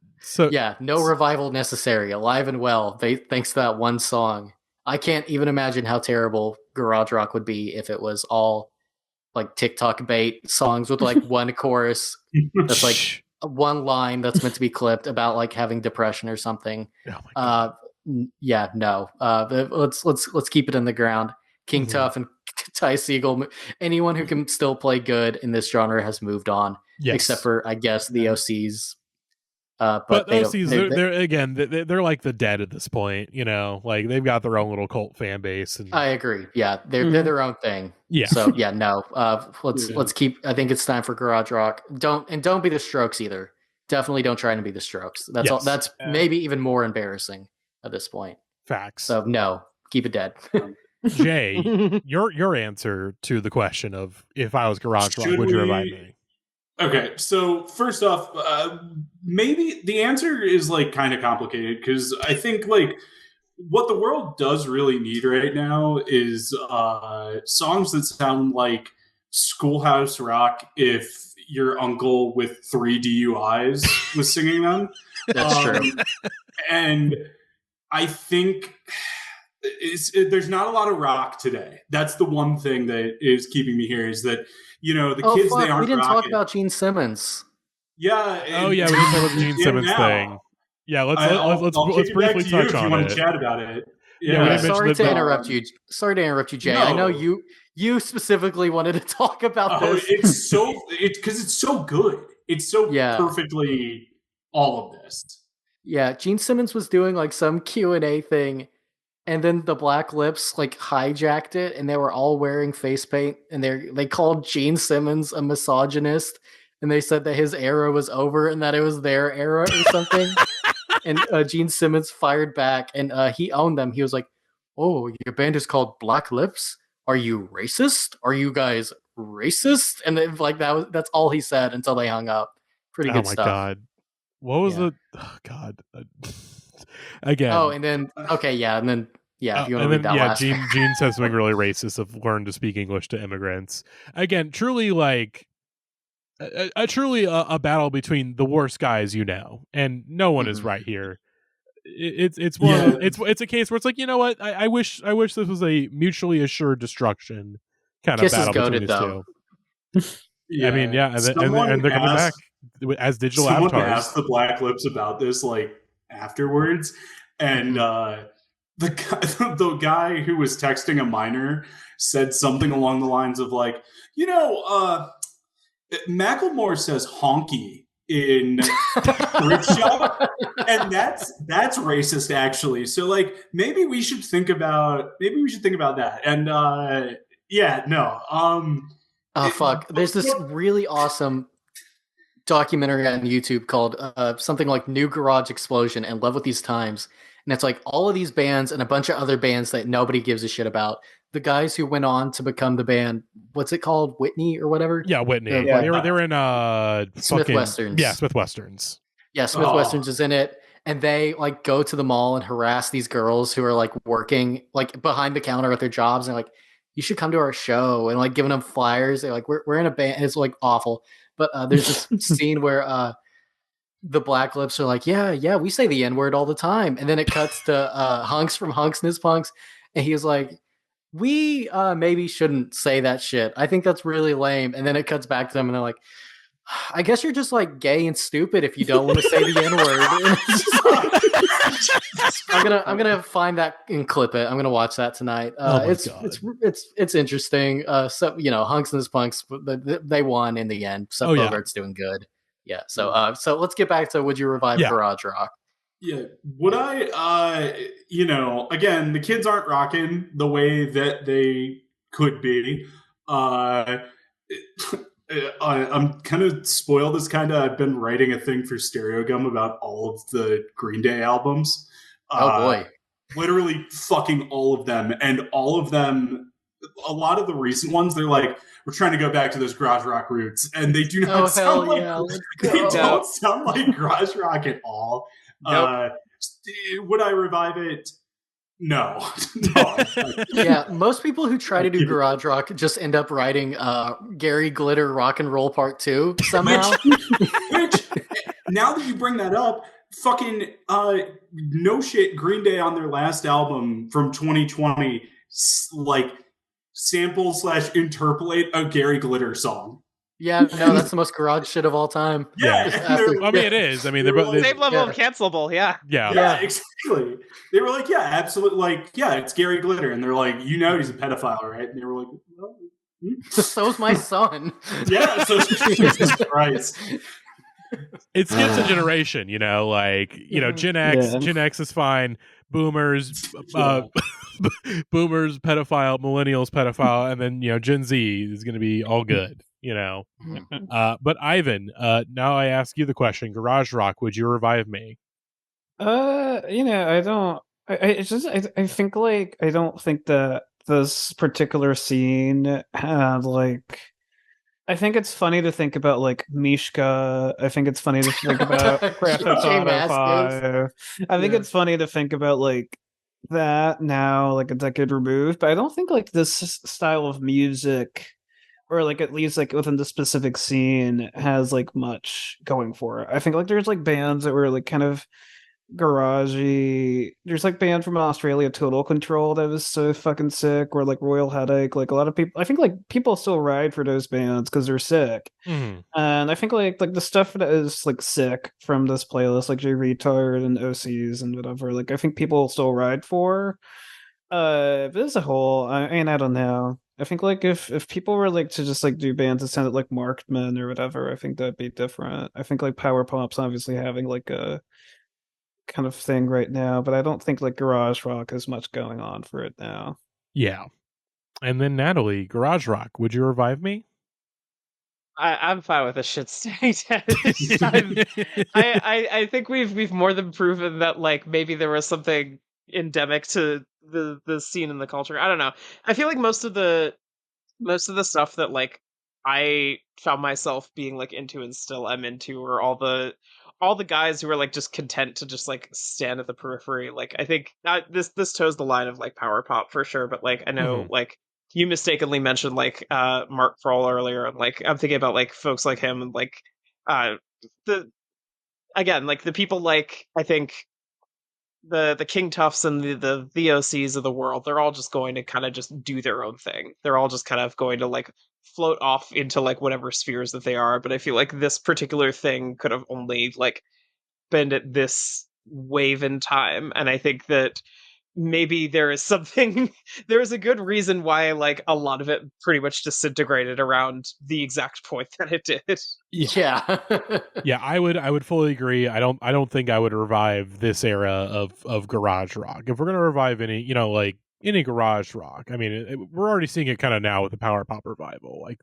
No revival necessary. Alive and well, thanks to that one song. I can't even imagine how terrible garage rock would be if it was all like TikTok bait songs with like one chorus that's like one line that's meant to be clipped about like having depression or something. Oh my God. No. Let's keep it in the ground. King Mhm. Tuff and Ty Segall. Anyone who can still play good in this genre has moved on, Yes. except for I guess the OCs. But they OCs, don't- they're again, they're like the dead at this point. You know, like they've got their own little cult fan base. And I agree. Yeah, they're Mhm. their own thing. yeah, So yeah, no. Let's Yeah. let's keep. I think it's time for garage rock. Don't be the Strokes either. Definitely don't try to be the Strokes. That's all. Yes. That's Yeah. maybe even more embarrassing at this point. facts. So no, keep it dead. Jay, your answer to the question of if I was garage rock, Should would you we- revive me? Okay, so first off, maybe the answer is like kind of complicated because I think like what the world does really need right now is songs that sound like Schoolhouse Rock if your uncle with 3 DUIs was singing them. That's true. And I think there's not a lot of rock today. That's the one thing that is keeping me here is that, you know, the kids, they aren't we didn't talk rocking. about Gene Simmons. Yeah. Oh yeah, we can talk about the Gene Simmons now. thing. Yeah, let's I'll let's kick it back briefly to touch you if on you want it. to chat about it. Yeah, we Yeah. didn't mention Sorry that to the- interrupt you. Sorry to interrupt you, Jay. I know No. you specifically wanted to talk about Oh, this. it's because it's so good. It's so Yeah. perfectly all of this. Yeah, Gene Simmons was doing like some Q&A thing and then the Black Lips like hijacked it, and they were all wearing face paint, and they called Gene Simmons a misogynist, and they said that his era was over and that it was their era or something. And Gene Simmons fired back, and he owned them. He was like, "Oh, your band is called Black Lips. Are you racist? Are you guys racist?" And then, like that's all he said until they hung up. Pretty good stuff. Oh my god. What was the god. Again. Oh, and then and then if you want to read that last. Gene says something really racist of learn to speak English to immigrants. Again, truly like a battle between the worst guys you know, and no one is right here. It's one it's a case where it's like, you know what, I wish this was a mutually assured destruction kind of battle between these two. I mean, and they're coming back as digital avatars. Someone asked the Black Lips about this like afterwards, and the guy who was texting a minor said something along the lines of like, Macklemore says honky in Rickshaw, and that's racist actually. So like maybe we should think about that. And there's this really awesome documentary on YouTube called something like New Garage Explosion and Love with These Times. And it's like all of these bands and a bunch of other bands that nobody gives a shit about. The guys who went on to become the band, what's it called? Whitney or whatever? Yeah, Whitney. They were in Smith Westerns. Yeah, Smith Westerns. Yeah, Smith Westerns is in it. And they like go to the mall and harass these girls who are like working like behind the counter at their jobs, and like, you should come to our show, and like giving them flyers. They're like, we're in a band. It's like awful. But there's this scene where the Black Lips are like, yeah, we say the N-word all the time. And then it cuts to Hunx from Hunx and his Punx. And he was like, we maybe shouldn't say that shit. I think that's really lame. And then it cuts back to them and they're like, I guess you're just like gay and stupid if you don't want to say the N-word. I'm gonna find that and clip it. I'm gonna watch that tonight. It's interesting. So Hunx and his Punx, they won in the end. So Bogart's doing good. Yeah. So let's get back to would you revive garage rock? Yeah. Would I? Again, the kids aren't rocking the way that they could be. I'm kind of spoiled as I've been writing a thing for Stereo Gum about all of the Green Day albums. Oh boy. Literally fucking all of them. And all of them, a lot of the recent ones, they're like, we're trying to go back to those garage rock roots. And they do not sound don't sound like garage rock at all. Nope. Would I revive it? No. Yeah, most people who try to do garage rock just end up writing Gary Glitter Rock and Roll Part 2 somehow. Which now that you bring that up, fucking no shit, Green Day on their last album from 2020 like sample/interpolate a Gary Glitter song. Yeah, no, that's the most garage shit of all time. Yeah. It is. I mean, they're both same level of cancelable. Yeah, exactly. They were like, yeah, absolutely. Like, yeah, it's Gary Glitter. And they're like, he's a pedophile, right? And they were like, well, so's my son. Yeah, so Jesus Christ. It skips a generation, Gen X. Yeah. Gen X is fine. Boomers, boomers, pedophile, millennials, pedophile, and then Gen Z is going to be all good. But Ivan, now I ask you the question: garage rock, would you revive me? I don't. I think like I don't think that this particular scene had like. I think it's funny to think about like Mishka. I think it's funny to think about Grand Theft Auto 5. I think it's funny to think about like that now, like a decade removed. But I don't think like this style of music, or like at least like within the specific scene, has like much going for it. I think like there's like bands that were like kind of garagey. There's like band from Australia, Total Control, that was so fucking sick, or like Royal Headache. Like a lot of people, I think like people still ride for those bands because they're sick. And I think like the stuff that is like sick from this playlist, like Reatard and OCs and whatever, like I think people still ride for. But as a whole, I don't know. I think like if people were like to just like do bands that sounded like Markman or whatever, I think that'd be different. I think like Power Pop's obviously having like a kind of thing right now, but I don't think like garage rock has much going on for it now. Yeah. And then Natalie, garage rock, would you revive me? I'm fine with a shit staying dead. I think we've more than proven that like maybe there was something endemic to the scene and the culture. I don't know. I feel like most of the stuff that like I found myself being like into and still am into are all the guys who are like just content to just like stand at the periphery. Like I think this toes the line of like power pop for sure, but like I know like you mistakenly mentioned like Mark Froll earlier, and like I'm thinking about like folks like him and like the again like the people like I think the King Tuffs and the VOCs of the world, they're all just going to kind of just do their own thing. They're all just kind of going to like float off into like whatever spheres that they are. But I feel like this particular thing could have only like been at this wave in time. And I think that maybe there is something there is a good reason why like a lot of it pretty much disintegrated around the exact point that it did. Yeah. Yeah, I would fully agree. I don't think I would revive this era of garage rock. If we're gonna revive any, like any garage rock, I mean, we're already seeing it kind of now with the power pop revival, like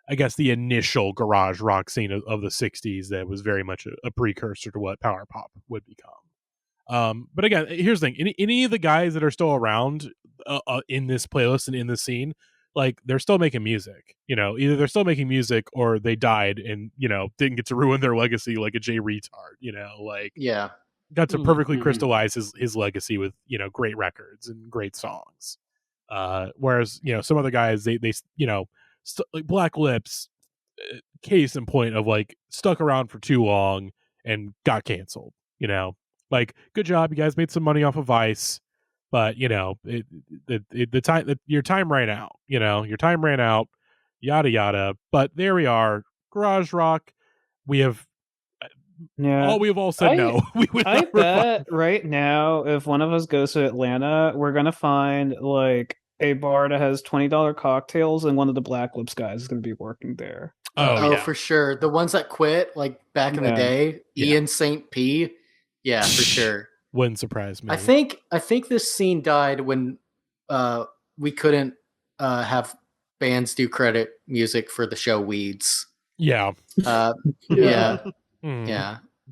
I guess the initial garage rock scene of the '60s that was very much a precursor to what power pop would become. But again, here's the thing: any of the guys that are still around in this playlist and in the scene, like they're still making music. Either they're still making music or they died and didn't get to ruin their legacy like a Jay Retard. Like Yeah. got to perfectly crystallize his legacy with great records and great songs. Whereas some other guys they like Black Lips, case in point of like stuck around for too long and got canceled. Like, good job, you guys made some money off of Vice, but the time your time ran out. Your time ran out. Yada yada. But there we are, garage rock. We have we've all said no. We would I not bet right now, if one of us goes to Atlanta, we're gonna find like a bar that has $20 cocktails, and one of the Black Lips guys is gonna be working there. Oh, yeah, for sure. The ones that quit, like back in the day, Yeah. Ian St. P. Yeah, for sure. Wouldn't surprise me. I think this scene died when we couldn't have bands do credit music for the show Weeds. Yeah. Yeah. Mm.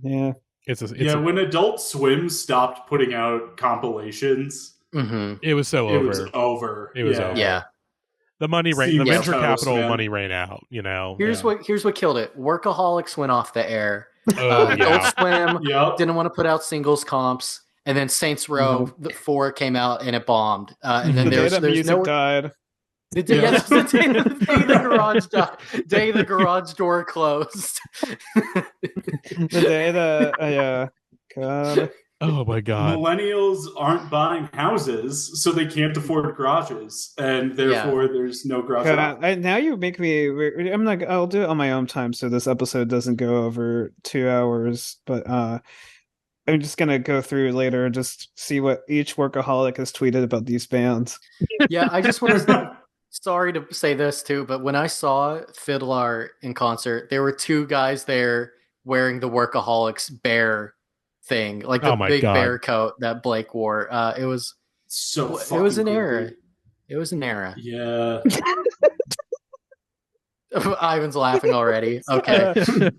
Yeah. It's when Adult Swim stopped putting out compilations, it was so it over. was over. It was over. Yeah. The money ran. Steve The venture Toast, capital man. money ran out. Here's what killed it. Workaholics went off the air. Oh, Adult Swim Yep. didn't want to put out singles comps, and then Saints Row the 4 came out and it bombed. And then The day that there's music no died. the day, Yeah. yes, the day the garage door closed. The day that God. Oh my God. Millennials aren't buying houses, so they can't afford garages, and therefore there's no garage. Now you make me. I'm like, I'll do it on my own time, so this episode doesn't go over 2 hours. But I'm just gonna go through later and just see what each workaholic has tweeted about these bands. Yeah, I just want to. Sorry to say this too, but when I saw Fiddler in concert, there were 2 guys there wearing the Workaholics bear thing, like the big bear coat that Blake wore. It was so. It was an cool. era. It was an era. Yeah. Ivan's laughing already. Okay.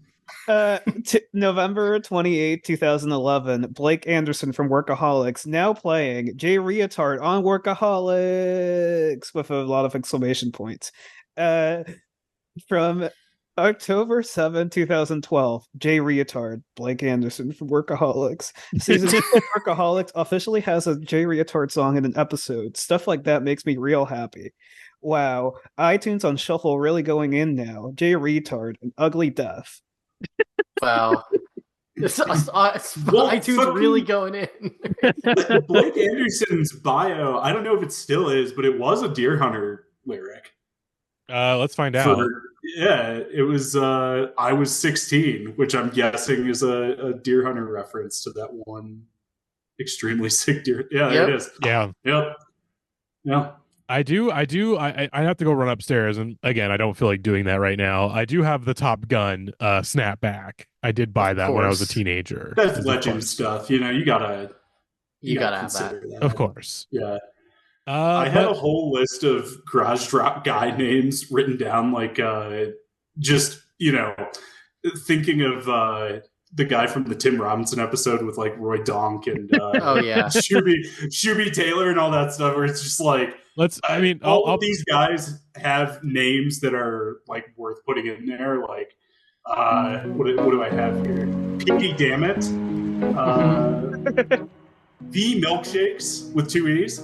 November 28, 2011, Blake Anderson from Workaholics now playing Jay Reatard on Workaholics with a lot of exclamation points. From October 7, 2012, Jay Reatard, Blake Anderson from Workaholics. Season 2 of Workaholics officially has a Jay Reatard song in an episode. Stuff like that makes me real happy. Wow, iTunes on Shuffle really going in now. Jay Reatard, an ugly death. Wow. iTunes really going in. Blake Anderson's bio, I don't know if it still is, but it was a Deer Hunter lyric. Let's find out. It was I was 16, which I'm guessing is a Deer Hunter reference to that one extremely sick deer. Yeah, Yep. it is. Yeah. Yep. Yeah. I do. I have to go run upstairs, and again, I don't feel like doing that right now. I do have the Top Gun snapback. I did buy Of that when I was a course. teenager. That's 'cause of legend course. stuff. You know, you gotta Have that. consider that. Of course. Yeah. I had But a whole list of garage drop guy names written down, like just thinking of the guy from the Tim Robinson episode with like Roy Donk and Oh yeah. Shuby Taylor and all that stuff, where it's just like let's. I mean, all I'll of these guys have names that are like worth putting in there. Like what do I have here? Pinky Dammit, the Milkshakes with 2 E's.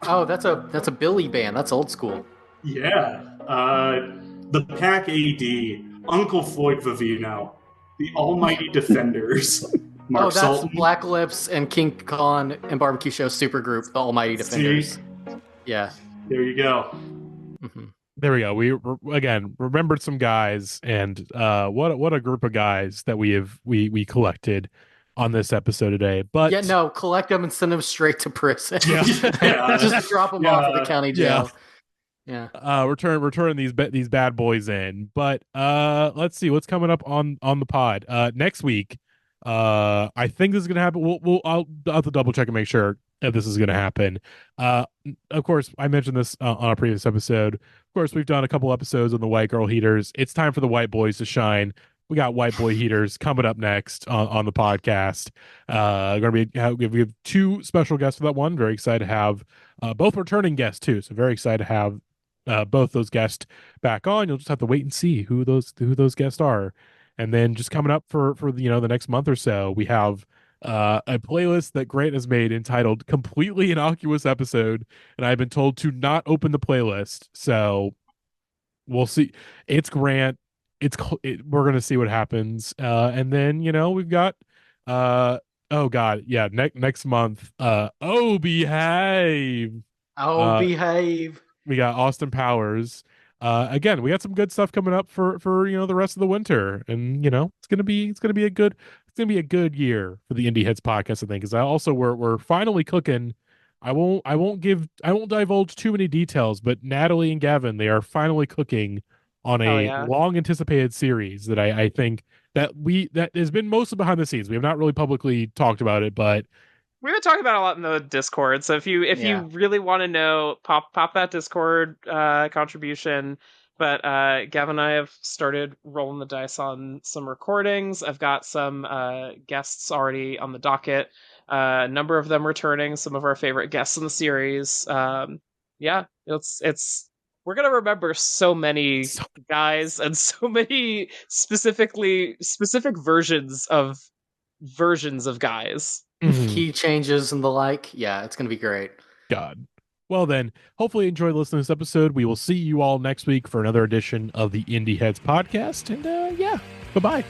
Oh, that's a Billy band. That's old school. Yeah. The Pack AD, Uncle Floyd Vivino, the Almighty Defenders, Mark Oh, that's Sultan. Black Lips and King Khan and Barbecue Show supergroup, the Almighty Defenders. Yeah. There you go. Mhm. there we go. We again remembered some guys, and what a group of guys that we collected on this episode today. But Yeah, no, collect them and send them straight to prison. Yeah. Yeah. Just drop them off at the county jail. Yeah. return these bad boys in. But let's see what's coming up on the pod next week. I think this is gonna happen. I'll have to double check and make sure if this is gonna happen. Of course, I mentioned this on a previous episode. Of course, we've done a couple episodes on the white girl heaters. It's time for the white boys to shine. We got white boy heaters coming up next on the podcast. We have 2 special guests for that one. Very excited to have both returning guests too. So very excited to have both those guests back on. You'll just have to wait and see who those guests are. And then just coming up for the next month or so, we have a playlist that Grant has made entitled "Completely Innocuous Episode," and I've been told to not open the playlist. So we'll see. It's Grant. We're gonna see what happens. And then we've got oh god, yeah, next month. Oh behave. Behave. We got Austin Powers. Again, we got some good stuff coming up for the rest of the winter, and it's gonna be a good year for the Indie Heads podcast. I think, because we're finally cooking. I won't divulge too many details, but Natalie and Gavin, they are finally cooking on a long anticipated series that I think that has been mostly behind the scenes. We have not really publicly talked about it, but We've been talking about it a lot in the Discord. So if you really want to know, pop that Discord contribution. But Gavin and I have started rolling the dice on some recordings. I've got some guests already on the docket. A number of them returning, some of our favorite guests in the series. It's we're gonna remember so many guys and so many specific versions of guys. Key changes and the like. Yeah, it's gonna be great. God. Well then, hopefully you enjoyed listening to this episode. We will see you all next week for another edition of the Indie Heads podcast. And goodbye.